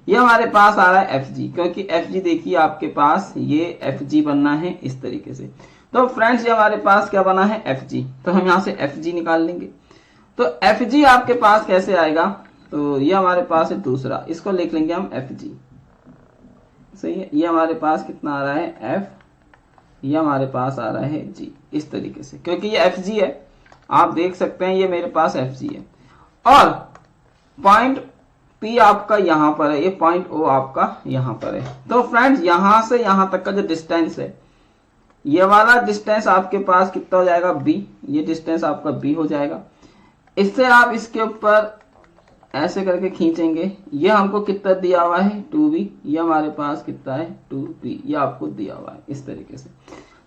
ये हमारे पास आ रहा है fg, क्योंकि fg देखिए आपके पास ये fg बनना है इस तरीके से, तो फ्रेंड्स ये हमारे पास क्या बना है fg, तो हम यहाँ से fg निकाल लेंगे। तो fg आपके पास कैसे आएगा, तो ये हमारे पास है दूसरा, इसको लिख लेंगे हम fg, सही है, ये हमारे पास कितना आ रहा है f, ये हमारे पास आ रहा है g, इस तरीके से, क्योंकि ये fg है, आप देख सकते हैं ये मेरे पास fg है, और पॉइंट P आपका यहाँ पर है, ये पॉइंट O आपका यहाँ पर है। तो फ्रेंड्स यहां से यहां तक का जो डिस्टेंस है, ये वाला डिस्टेंस आपके पास कितना हो जाएगा b, ये डिस्टेंस आपका b हो जाएगा। इससे आप इसके ऊपर ऐसे करके खींचेंगे, ये हमको कितना दिया हुआ है 2b, ये हमारे पास कितना है 2b, ये आपको दिया हुआ है इस तरीके से।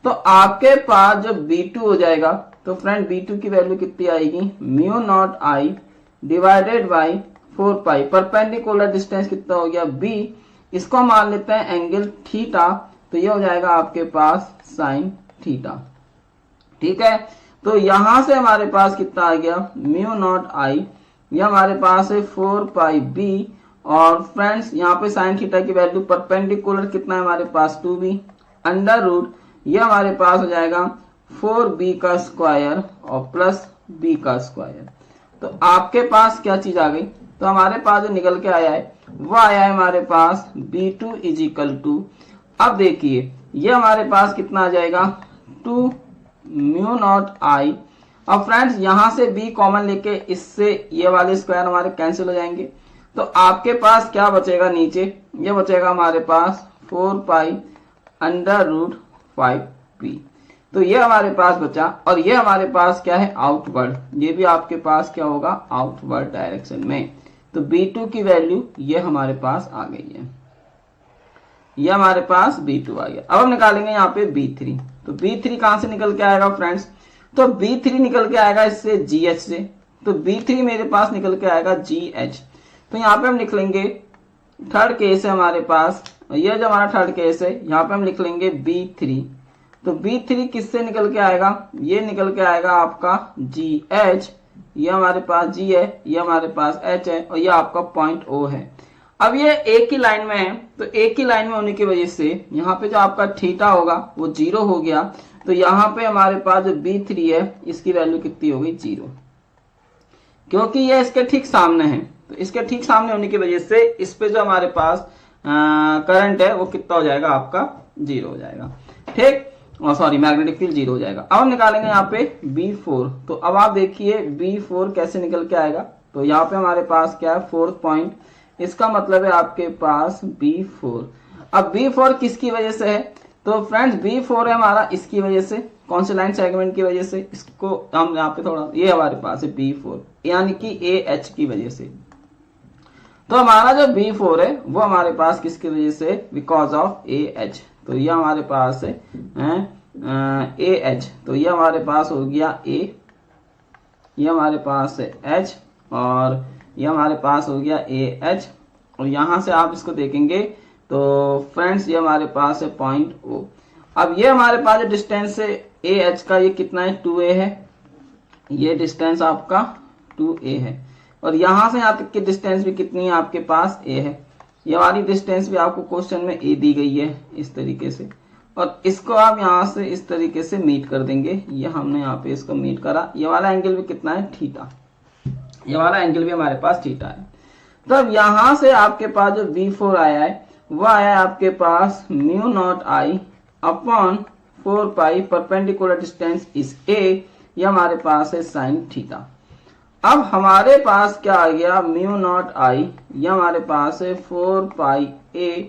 तो आपके पास जो b2 हो जाएगा, तो फ्रेंड b2 की वैल्यू कितनी आएगी mu naught I divided by 4 pi, perpendicular distance कितना हो गया b, इसको मान लेते हैं एंगल थीटा, तो ये हो जाएगा आपके पास साइन थीटा, ठीक है। तो यहां से हमारे पास कितना आ गया म्यू नॉट आई, ये हमारे पास है 4 पाई b, और फ्रेंड्स यहाँ पे साइन थीटा की वैल्यू परपेंडिकुलर कितना है हमारे पास 2b अंडर रूट, ये हमारे पास हो जाएगा 4b का स्क्वायर और प्लस b का स्क्वायर। तो आपके पास क्या चीज आ गई, तो हमारे पास जो निकल के आया है वो आया है हमारे पास b2 इज इक्वल टू, अब देखिए ये हमारे पास कितना आ जाएगा 2 म्यू नॉट आई, अब फ्रेंड्स यहां से b कॉमन लेके इससे ये वाले स्क्वायर हमारे कैंसिल हो जाएंगे, तो आपके पास क्या बचेगा नीचे, ये बचेगा हमारे पास 4 पाई अंडर रूट 5b, तो ये हमारे पास बचा, और ये हमारे पास क्या है आउटवर्ड, ये भी आपके पास क्या होगा आउटवर्ड डायरेक्शन में। तो b2 की वैल्यू ये हमारे पास आ गई है, ये हमारे पास b2 आ गया। अब हम निकालेंगे यहाँ पे b3, तो b3 कहां से निकल के आएगा फ्रेंड्स, तो b3 निकल के आएगा इससे gh से, तो b3 मेरे पास निकल के आएगा gh, तो यहाँ पे हम लिख लेंगे थर्ड केस है हमारे पास और ये जो हमारा थर्ड केस है यहाँ पे हम लिख लेंगे B3। तो B3 किससे निकल के आएगा, ये निकल के आएगा आपका GH, ये हमारे पास G है, ये हमारे पास H है और ये आपका पॉइंट O है। अब ये एक ही लाइन में है, तो एक ही लाइन में होने की वजह से यहाँ पे जो आपका थीटा होगा वो 0 हो गया। तो यहाँ पे हमारे पास जो B3 है इसकी वैल्यू कितनी हो गई, 0, क्योंकि ये इसके ठीक सामने है। तो इसके ठीक सामने होने की वजह से इस पे जो हमारे पास करंट है वो कितना हो जाएगा, आपका 0 हो जाएगा। ठीक, सॉरी, मैग्नेटिक फील्ड 0 हो जाएगा। अब हम निकालेंगे यहाँ पे B4। तो अब आप देखिए B4 कैसे निकल के आएगा। तो यहाँ पे हमारे पास क्या है, 4th पॉइंट, इसका मतलब है आपके पास B4। अब B4 किसकी वजह से है, तो फ्रेंड्स B4 है हमारा इसकी वजह से, कौन से लाइन सेगमेंट की वजह से, इसको हम यहाँ पे थोड़ा, ये हमारे पास है B4 यानी कि AH की वजह से। तो हमारा जो B4 है वो हमारे पास किसकी वजह से, बिकॉज ऑफ AH। तो ये हमारे पास है AH, तो ये हमारे पास हो गया A, ये हमारे पास है H और ये हमारे पास हो गया AH। और यहां से आप इसको देखेंगे तो फ्रेंड्स ये हमारे पास है पॉइंट O। अब ये हमारे पास जो डिस्टेंस है AH का, ये कितना है, 2A है, ये डिस्टेंस आपका 2A है। और यहां से यहां तक की डिस्टेंस भी कितनी है, आपके पास A है। ये वाली डिस्टेंस भी आपको क्वेश्चन में A दी गई है इस तरीके से, और इसको आप यहां से इस तरीके से मीट कर देंगे। ये हमने यहाँ पे इसको मीट करा। ये वाला एंगल भी कितना है, थीटा, ये वाला एंगल भी हमारे पास थीटा है। तो अब यहां से आपके पास जो B4 आया है वो आया है आपके पास μ0I upon 4 pi, perpendicular distance is A, ये हमारे पास है साइन थीटा। अब हमारे पास क्या आ गया, μ0I, ये हमारे पास है 4 पाई A।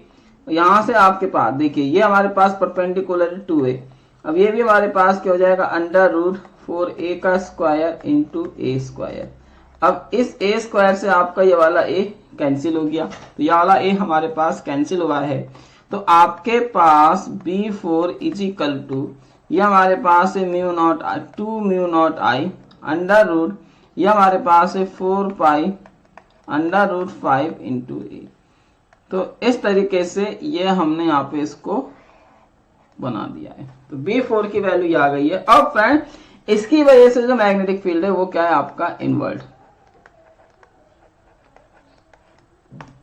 यहां से आपके पास देखिए ये हमारे पास परपेंडिकुलर 2A। अब ये भी हमारे पास क्या हो जाएगा, √4A का स्क्वायर इंटू A स्क्वायर। अब इस A स्क्वायर से आपका ये वाला A कैंसिल हो गया, तो ये वाला A हमारे पास कैंसिल हुआ है। तो आपके पास B4 इज इक्वल टू, ये हमारे पास है μ0I अंडर √ ये हमारे पास है 4 पाई √5 इंटू A। तो इस तरीके से ये हमने यहाँ पे इसको बना दिया है। तो B4 की वैल्यू ये आ गई है। अब फ्रेंड इसकी वजह से जो मैग्नेटिक फील्ड है वो क्या है, आपका इनवर्ट।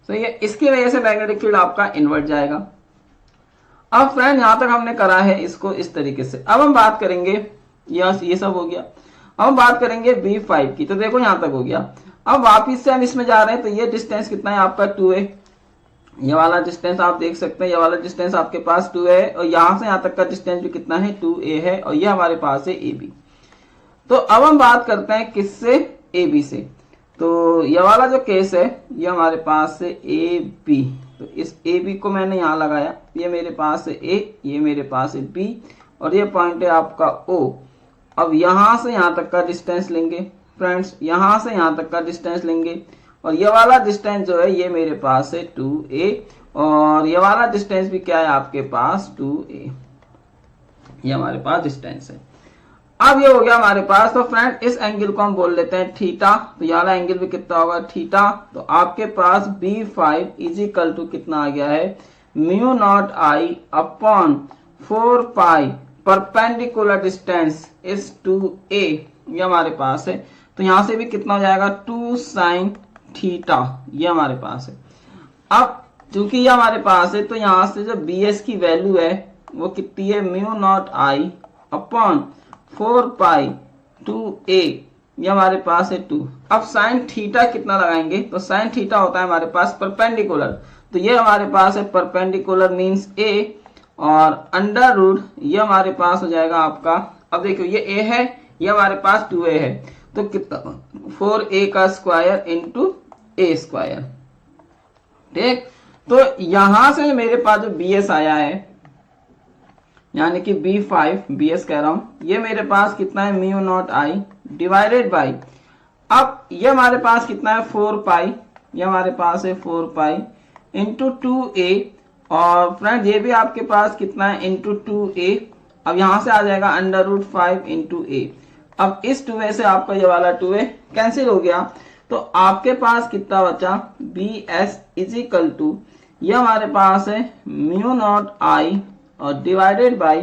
तो ये इसकी वजह से मैग्नेटिक फील्ड आपका इनवर्ट जाएगा। अब फ्रेंड यहां तक हमने करा है इसको इस तरीके से। अब हम बात करेंगे, ये सब हो गया। अब हम बात करेंगे B5 की। तो देखो यहां तक हो गया। अब वापिस से हम इसमें जा रहे हैं, तो ये डिस्टेंस कितना है आपका 2A। ये वाला डिस्टेंस आप देख सकते हैं, ये वाला डिस्टेंस आपके पास 2A है और यहां से यहां तक का डिस्टेंस भी कितना है, 2A है। और ये हमारे पास है AB। तो अब हम बात करते हैं किससे, AB से। तो ये वाला जो केस है ये हमारे पास है AB। तो इस AB को मैंने यहां लगाया, ये मेरे पास है A, ये मेरे पास है B और ये पॉइंट है आपका O। अब यहां से यहां तक का डिस्टेंस लेंगे फ्रेंड्स, यहां से यहां तक का डिस्टेंस लेंगे और ये वाला डिस्टेंस जो है ये मेरे पास है 2A और ये वाला डिस्टेंस भी क्या है आपके पास 2A। ये हमारे पास डिस्टेंस है। अब ये हो गया हमारे पास। तो फ्रेंड इस एंगल को हम बोल लेते हैं थीटा। तो ये वाला एंगल भी कितना होगा, थीटा। तो आपके पास B5 इज इक्वल टू कितना आ गया है, μ0I upon 4 pi, perpendicular distance is 2A, ये हमारे पास है। तो यहां से भी कितना हो जाएगा, 2 साइन थीटा, ये हमारे पास है। अब चूंकि ये हमारे पास है तो यहां से जो BS की वैल्यू है वो कितनी है, μ0I अपॉन 4 पाई 2A, ये हमारे पास है 2। अब साइन थीटा कितना लगाएंगे, तो साइन थीटा होता है हमारे पास परपेंडिकुलर। तो ये हमारे पास है परपेंडिकुलर मींस A और अंडर रूट ये हमारे पास हो जाएगा आपका। अब देखियो ये A है, ये हमारे पास 2A है, तो कितना 4A का स्क्वायर इंटू A स्क्वायर। ठीक, तो यहां से मेरे पास जो BS आया है यानी कि B5, BS कह रहा हूं, ये मेरे पास कितना है, μ0I डिवाइडेड बाई, अब ये हमारे पास कितना है 4 पाई, ये हमारे पास है 4 पाई इंटू 2A और फ्रेंड ये भी आपके पास कितना है इंटू 2A। अब यहां से आ जाएगा √5 इंटू A। अब इस 2A से आपका ये वाला 2A कैंसिल हो गया, तो आपके पास कितना बचा, BS इज इक्वल टू, ये हमारे पास है म्यू नॉट आई और डिवाइडेड बाई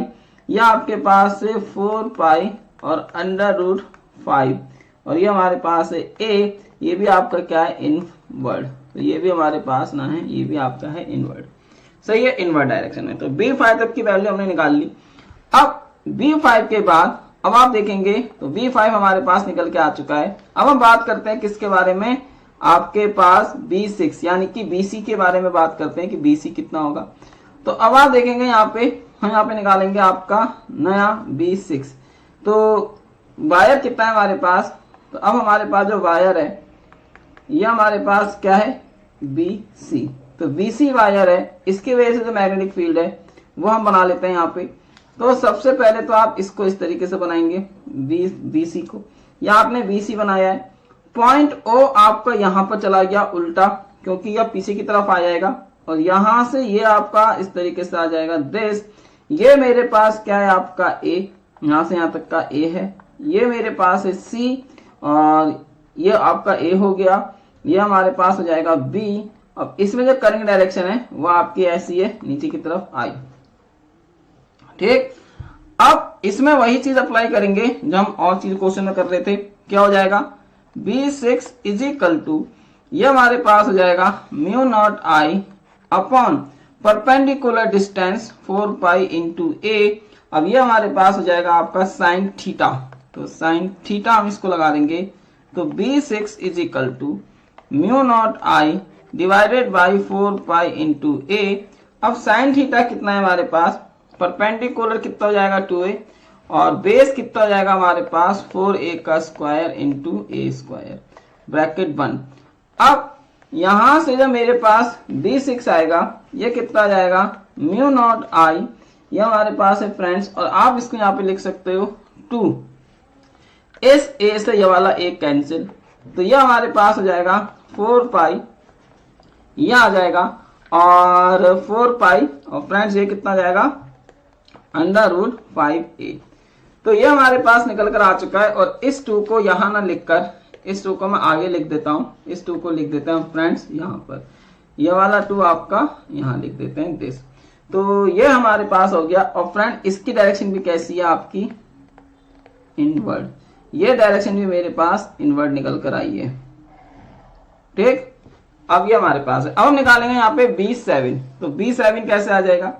ये आपके पास है 4 पाई और अंडर रूट 5 और ये हमारे पास है ए, ये भी आपका क्या है इनवर्ड, तो ये भी हमारे पास ना है, ये भी आपका है इनवर्ड, सही है, इनवर्ड डायरेक्शन में। तो B5 तक की वैल्यू हमने निकाल ली। अब B5 के बाद अब आप देखेंगे तो B5 हमारे पास निकल के आ चुका है। अब हम बात करते हैं किसके बारे में, आपके पास B6 यानी कि BC के बारे में बात करते हैं कि BC कितना होगा। तो अब आप देखेंगे यहाँ पे हम यहाँ पे निकालेंगे आपका नया B6। तो वायर कितना है हमारे पास, तो अब हमारे पास जो वायर है ये हमारे पास क्या है BC, तो BC वायर है, इसकी वजह से जो मैग्नेटिक फील्ड है वो हम बना लेते हैं यहाँ पे। तो सबसे पहले तो आप इसको इस तरीके से बनाएंगे BC को, या आपने BC बनाया है, पॉइंट O आपका यहाँ पर चला गया उल्टा क्योंकि यह पीछे की तरफ आ जाएगा और यहां से ये आपका इस तरीके से आ जाएगा दिस, ये मेरे पास क्या है आपका A, यहां से यहां तक का A है, ये मेरे पास है C और ये आपका A हो गया, ये हमारे पास हो जाएगा B। अब इसमें जो करंट डायरेक्शन है वो आपकी ऐसी है नीचे की तरफ आई, ठीक। अब इसमें वही चीज अप्लाई करेंगे जो हम और चीज क्वेश्चन में कर रहे थे, क्या हो जाएगा B6 इज इक्वल टू ये हमारे पास हो जाएगा mu not I upon perpendicular distance 4 pi into a. अब ये हमारे पास हो जाएगा आपका साइन थीटा, तो साइन थीटा हम इसको लगा देंगे, तो B6 is equal to mu not I divided by 4 pi into a. अब साइन थीटा कितना है हमारे पास, परपेंडिकुलर कितना हो जाएगा 2a और बेस कितना हो जाएगा हमारे पास 4a का स्क्वायर इंटू ए स्क्वायर ब्रैकेट बंद। अब यहां से जब मेरे पास B6 आएगा ये कितना आ जाएगा म्यू नॉट आई, ये हमारे पास है फ्रेंड्स, और आप इसको यहाँ पे लिख सकते हो 2, इस a से ये वाला एक कैंसिल, तो ये हमारे पास हो जाएगा 4 पाई, ये आ जाएगा और 4 पाई और फ्रेंड्स ये कितना जाएगा अंडर रूट 5a। तो ये हमारे पास निकल कर आ चुका है और इस 2 को यहां ना लिखकर इस 2 को मैं आगे लिख देता हूं, इस 2 को लिख देते हैं फ्रेंड्स यहाँ पर, ये वाला 2 आपका यहाँ लिख देते हैं दिस। तो ये हमारे पास हो गया और फ्रेंड इसकी डायरेक्शन भी कैसी है आपकी इनवर्ड, ये डायरेक्शन भी मेरे पास इनवर्ड निकल कर आई है, ठीक। अब ये हमारे पास है। अब हम निकालेंगे यहाँ पे B7, तो B7 कैसे आ जाएगा,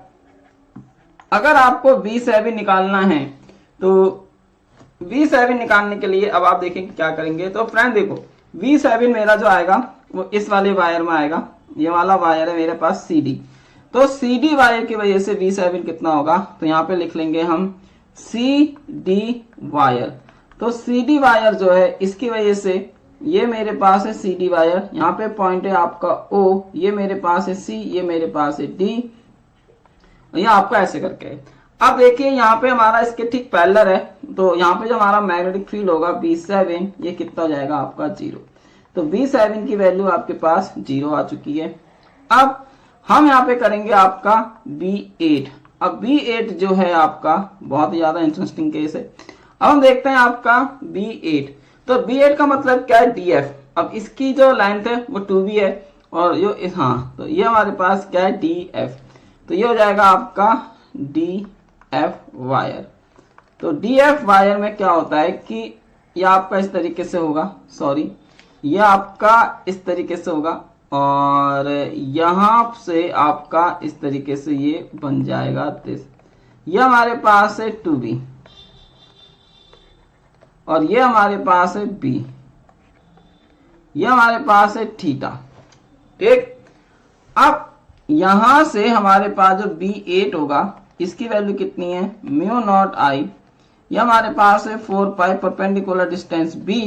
अगर आपको B7 निकालना है तो V7 निकालने के लिए अब आप देखेंगे क्या करेंगे। तो फ्रेंड देखो V7 मेरा जो आएगा वो इस वाले वायर में आएगा, ये वाला वायर है मेरे पास CD, तो CD वायर की वजह से V7 कितना होगा, तो यहाँ पे लिख लेंगे हम CD वायर। तो CD वायर जो है इसकी वजह से ये मेरे पास है CD वायर, यहाँ पे पॉइंट है आपका O, ये मेरे पास है C, ये मेरे पास है D, ये आपका ऐसे करके है। अब देखिए यहाँ पे हमारा इसके ठीक पैरेलल है, तो यहाँ पे जो हमारा मैग्नेटिक फील्ड होगा B7 ये कितना हो जाएगा आपका 0, तो B7 की वैल्यू आपके पास 0 आ चुकी है। अब हम यहाँ पे करेंगे आपका B8। अब B8 जो है आपका बहुत ही ज्यादा इंटरेस्टिंग केस है। अब हम देखते हैं आपका B8, तो B8 का मतलब क्या है DF। अब इसकी जो लेंथ है वो 2b है और जो हाँ, तो ये हमारे पास क्या है DF, तो ये हो जाएगा आपका DF वायर। तो DF वायर में क्या होता है कि ये आपका इस तरीके से होगा, सॉरी ये आपका इस तरीके से होगा और यहां से आपका इस तरीके से ये बन जाएगा दिस, ये हमारे पास है 2b और ये हमारे पास है b, ये हमारे पास है थीटा, ठीक। अब यहां से हमारे पास जो B8 होगा इसकी वैल्यू कितनी है म्यू नॉट आई, ये हमारे पास है 4 पाई परपेंडिकुलर डिस्टेंस B।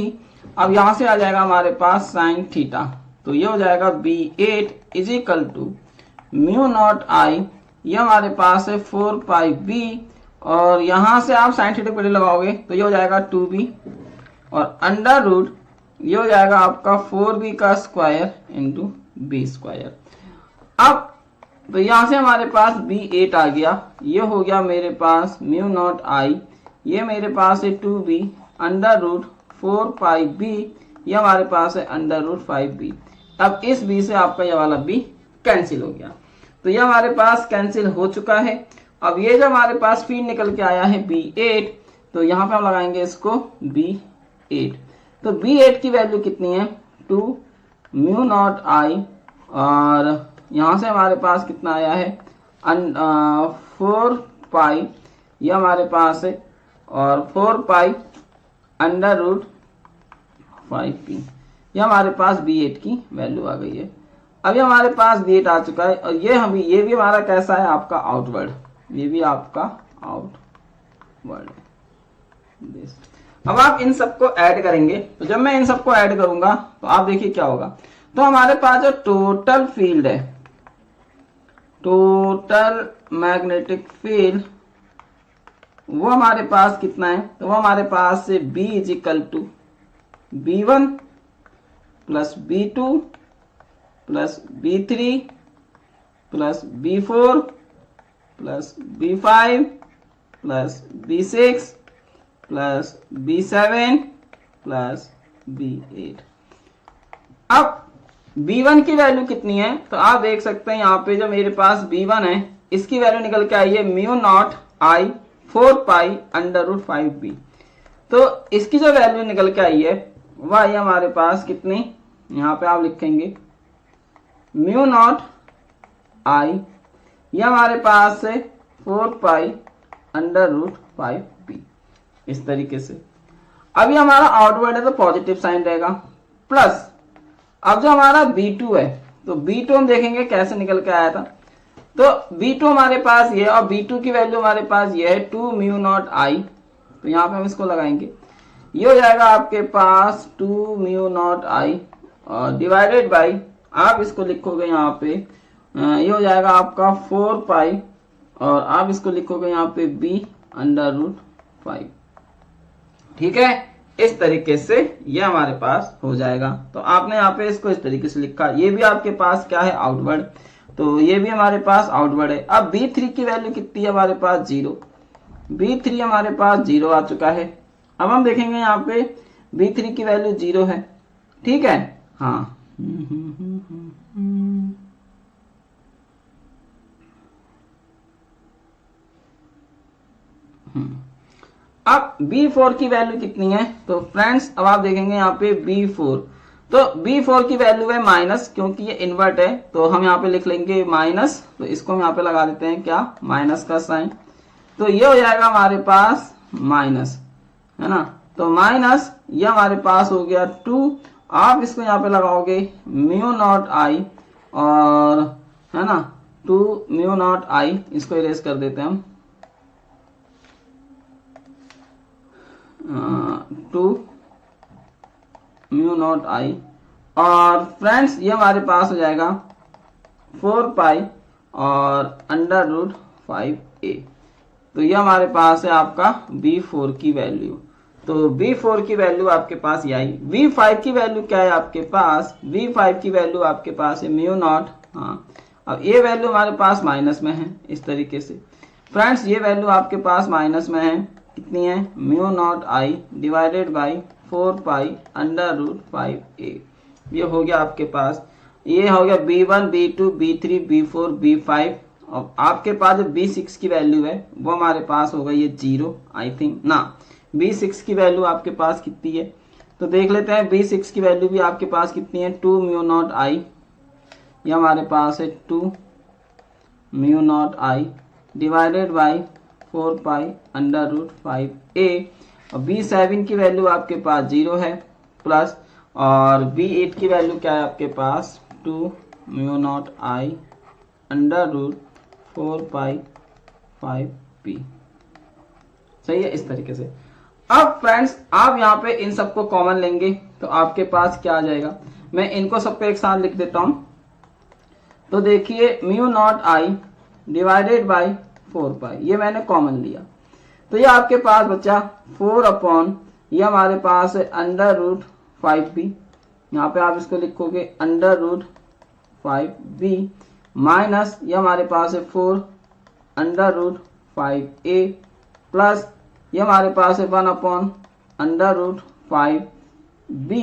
अब यहां से आ जाएगा हमारे पास साइन थीटा, तो ये हो जाएगा B8 is equal to mu not I, ये हमारे पास है 4 पाई B और यहां से आप साइन थीटा पहले लगाओगे तो ये हो जाएगा 2b और अंडर रूट ये हो जाएगा आपका 4b का स्क्वायर इंटू b स्क्वायर। अब तो यहां से हमारे पास B8 आ गया, ये हो गया मेरे पास म्यू नॉट आई, ये मेरे पास है 2b अंडर रूट 4 पाई b, ये हमारे पास है अंडर रूट 5b। अब इस b से आपका ये वाला b कैंसिल हो गया। तो ये हमारे पास कैंसिल हो चुका है। अब ये जो हमारे पास फील्ड निकल के आया है B8, तो यहाँ पे हम लगाएंगे इसको B8। तो B8 की वैल्यू कितनी है 2 म्यू नॉट आई, और यहाँ से हमारे पास कितना आया है 4 पाई, ये हमारे पास है, और 4 पाई अंडर रूट 5p, ये हमारे पास B8 की वैल्यू आ गई है। अभी हमारे पास B8 आ चुका है, और ये भी हमारा कैसा है आपका आउटवर्ड, ये भी आपका आउटवर्ड है। अब आप इन सबको ऐड करेंगे, तो जब मैं इन सबको ऐड करूंगा तो आप देखिए क्या होगा। तो हमारे पास जो टोटल फील्ड है, टोटल मैग्नेटिक फील्ड, वो हमारे पास कितना है, तो वो हमारे पास से B is equal to B1 plus B2 plus B3 plus B4 plus B5 plus B6 plus B7 plus B8। अब B1 की वैल्यू कितनी है, तो आप देख सकते हैं यहाँ पे जो मेरे पास B1 है, इसकी वैल्यू निकल के आई है mu not I 4 pi under root 5b। तो इसकी जो वैल्यू निकल के आई है वह है हमारे पास कितनी, यहाँ पे आप लिखेंगे म्यू नॉट आई, ये हमारे पास है 4 पाई अंडर रूट 5b, इस तरीके से। अभी हमारा आउटवर्ड है तो पॉजिटिव साइन रहेगा, प्लस अब जो हमारा B2 है, तो B2 हम देखेंगे कैसे निकल के आया था। तो B2 हमारे पास ये, और B2 की वैल्यू हमारे पास ये है 2 म्यू नॉट आई, तो यहाँ पे हम इसको लगाएंगे, ये हो जाएगा आपके पास 2 म्यू नॉट आई और डिवाइडेड बाई, आप इसको लिखोगे यहाँ पे ये हो जाएगा आपका 4 पाई, और आप इसको लिखोगे यहाँ पे B अंडर रूट 5। ठीक है, इस तरीके से ये हमारे पास हो जाएगा। तो आपने यहाँ पे इसको इस तरीके से लिखा, ये भी आपके पास क्या है आउटवर्ड, तो ये भी हमारे पास आउटवर्ड है। अब B3 की वैल्यू कितनी है हमारे पास 0, B3 हमारे पास 0 आ चुका है। अब हम देखेंगे यहाँ पे B3 की वैल्यू 0 है, ठीक है, हाँ। अब B4 की वैल्यू कितनी है, तो फ्रेंड्स अब आप देखेंगे यहाँ पे B4, तो B4 की वैल्यू है माइनस, क्योंकि ये इन्वर्ट है तो हम यहाँ पे लिख लेंगे माइनस, तो इसको हम यहाँ पे लगा देते हैं क्या, माइनस का साइन। तो ये हो जाएगा हमारे पास माइनस, है ना, तो माइनस ये हमारे पास हो गया 2, आप इसको यहाँ पे लगाओगे म्यू नॉट आई, और है ना 2 म्यू नॉट आई, इसको इरेज कर देते हैं हम, 2 म्यू नॉट आई, और फ्रेंड्स ये हमारे पास हो जाएगा 4 पाई और अंडर रूट 5a। तो ये हमारे पास है आपका B4 की वैल्यू। तो B4 की वैल्यू आपके पास ये आई। V5 की वैल्यू क्या है आपके पास, V5 की वैल्यू आपके पास है म्यू नॉट, हाँ, अब ये वैल्यू हमारे पास माइनस में है, इस तरीके से फ्रेंड्स ये वैल्यू आपके पास माइनस में है, कितनी है mu not I divided by 4 pi under root 5a। ये हो गया आपके पास, ये हो गया B1 B2 B3 B4 B5। अब आपके पास जो B6 की वैल्यू है वो हमारे पास होगा ये 0 आई थिंक ना, B6 की वैल्यू आपके पास कितनी है, तो देख लेते हैं B6 की वैल्यू भी आपके पास कितनी है 2 म्यू नॉट आई, ये हमारे पास है 2 mu not I divided by 4 pi under root 5a। और B7 की वैल्यू आपके पास 0 है, प्लस और B8 की वैल्यू क्या है आपके पास 2 mu not I under root 4 pi 5p। सही है, इस तरीके से। अब फ्रेंड्स आप यहाँ पे इन सबको कॉमन लेंगे तो आपके पास क्या आ जाएगा, मैं इनको सबको एक साथ लिख देता हूं। तो देखिए mu naught I divided by 4 पाई, ये मैंने कॉमन लिया, तो ये आपके पास बचा 4 अपॉन, ये हमारे पास है अंडर रूट 5b, यहाँ पे आप इसको लिखोगे अंडर रूट 5b माइनस ये हमारे पास है 4 अंडर रूट 5a प्लस ये हमारे पास है 1 अपॉन अंडर रूट 5b,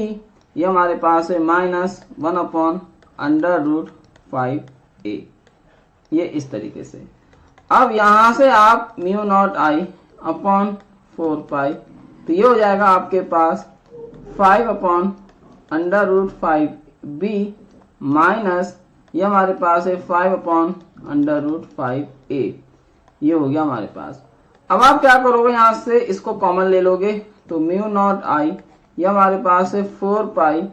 ये हमारे पास है minus 1 upon under root 5a। ये इस तरीके से। अब यहां से आप mu not I upon 4 pi, तो ये हो जाएगा आपके पास 5 upon under root 5 b minus ये हमारे पास है 5 अपॉन अंडर रूट 5 ए। ये हो गया हमारे पास। अब आप क्या करोगे, यहां से इसको कॉमन ले लोगे, तो म्यू नॉट आई ये हमारे पास है 4 पाई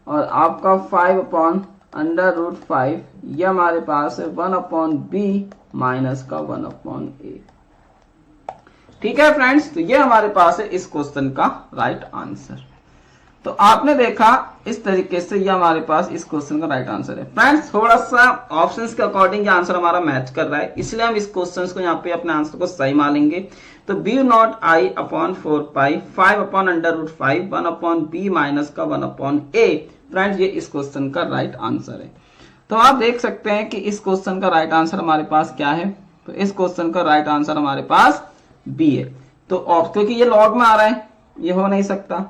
और आपका 5 अपॉन अंडर रूट 5 ये हमारे पास है 1 अपॉन बी माइनस का 1 अपॉन ए। ठीक है फ्रेंड्स, तो ये हमारे पास है इस क्वेश्चन का राइट आंसर। तो आपने देखा इस तरीके से ये हमारे पास इस क्वेश्चन का राइट आंसर है। फ्रेंड्स थोड़ा सा ऑप्शंस के अकॉर्डिंग ये आंसर हमारा मैच कर रहा है, इसलिए हम इस क्वेश्चन को यहाँ पे अपने आंसर को सही मानेंगे। तो b not I upon 4 pi 5 upon under root 5 1 upon b minus का 1 अपॉन ए। फ्रेंड्स ये इस क्वेश्चन का राइट आंसर है। तो आप देख सकते हैं कि इस क्वेश्चन का राइट आंसर हमारे पास क्या है, तो इस क्वेश्चन का राइट आंसर हमारे पास बी है। तो क्योंकि ये लॉग में आ रहा है, ये हो नहीं सकता,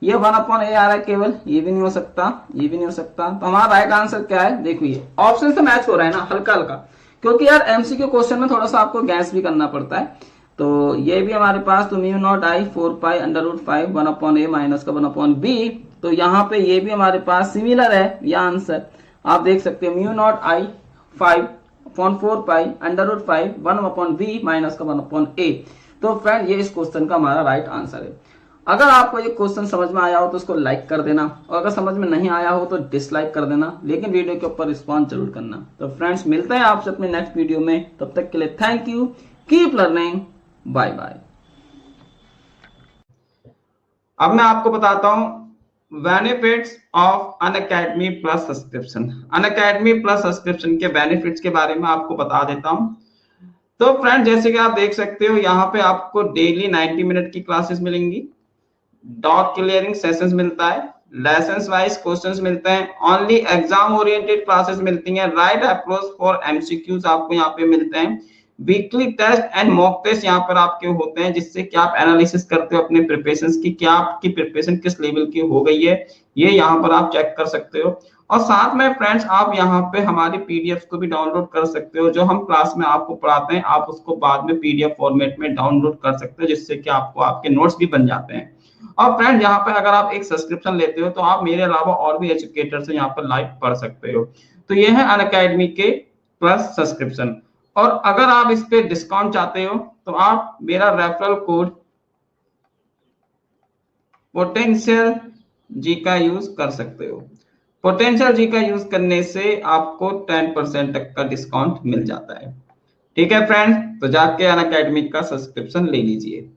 ये 1 अपॉन ए आ रहा है केवल, ये भी नहीं हो सकता, ये भी नहीं हो सकता। तो हमारा राइट आंसर क्या है, देखो ये ऑप्शन से मैच हो रहा है ना हल्का हल्का, क्योंकि यार एमसीक्यू क्वेश्चन में थोड़ा सा आपको गैस भी करना पड़ता है। तो ये भी हमारे पास तो mu not I 4 pi under root 5 1 upon A minus का 1 अपॉन बी, तो यहाँ पे ये भी हमारे पास सिमिलर है ये आंसर। आप देख सकते हो mu not I 5 upon 4 pi under root 5 1 upon b minus का 1 अपॉन ए। तो फ्रेंड ये इस क्वेश्चन का हमारा राइट आंसर है। अगर आपको ये क्वेश्चन समझ में आया हो तो उसको लाइक कर देना, और अगर समझ में नहीं आया हो तो डिसलाइक कर देना, लेकिन वीडियो के ऊपर रिस्पॉन्स जरूर करना। तो फ्रेंड्स मिलते हैं आपसे अपने नेक्स्ट वीडियो में, तब तक के लिए thank you, keep learning, bye bye. अब मैं आपको बताता हूं benefits of Unacademy plus subscription. Unacademy plus subscription के बेनिफिट्स के बारे में आपको बता देता हूं। तो फ्रेंड जैसे कि आप देख सकते हो यहाँ पे आपको डेली 90 मिनट की क्लासेस मिलेंगी, डाउट क्लियरिंग सेशंस मिलता है, लेसंस वाइज क्वेश्चंस मिलते हैं, ओनली एग्जाम ओरिएंटेड क्लासेस मिलती हैं, राइट अप्रोच फॉर एमसीक्यूज आपको यहाँ पे मिलते हैं, weekly test and mock test यहाँ पर आपके होते हैं, जिससे कि आप एनालिसिस करते हो अपने प्रिपरेशंस की, क्या आपकी प्रिपरेशन किस लेवल की हो गई है, ये यहाँ पर आप चेक कर सकते हो। और साथ में फ्रेंड्स आप यहाँ पे हमारी पीडीएफ को भी डाउनलोड कर सकते हो, जो हम क्लास में आपको पढ़ाते हैं आप उसको बाद में पीडीएफ फॉर्मेट में डाउनलोड कर सकते हो, जिससे कि आपको आपके नोट्स भी बन जाते हैं। और फ्रेंड यहाँ पे अगर आप एक सब्सक्रिप्शन लेते हो तो आप मेरे अलावा और भी एजुकेटर से यहाँ पर लाइव पढ़ सकते हो। तो ये है अनअकैडमी के प्लस सब्सक्रिप्शन। और अगर आप इस पे डिस्काउंट चाहते हो तो आप मेरा रेफरल कोड पोटेंशियल जी का यूज कर सकते हो। पोटेंशियल जी का यूज करने से आपको 10% तक का डिस्काउंट मिल जाता है। ठीक है फ्रेंड्स, तो जाके अनअकैडमी का सब्सक्रिप्शन ले लीजिए।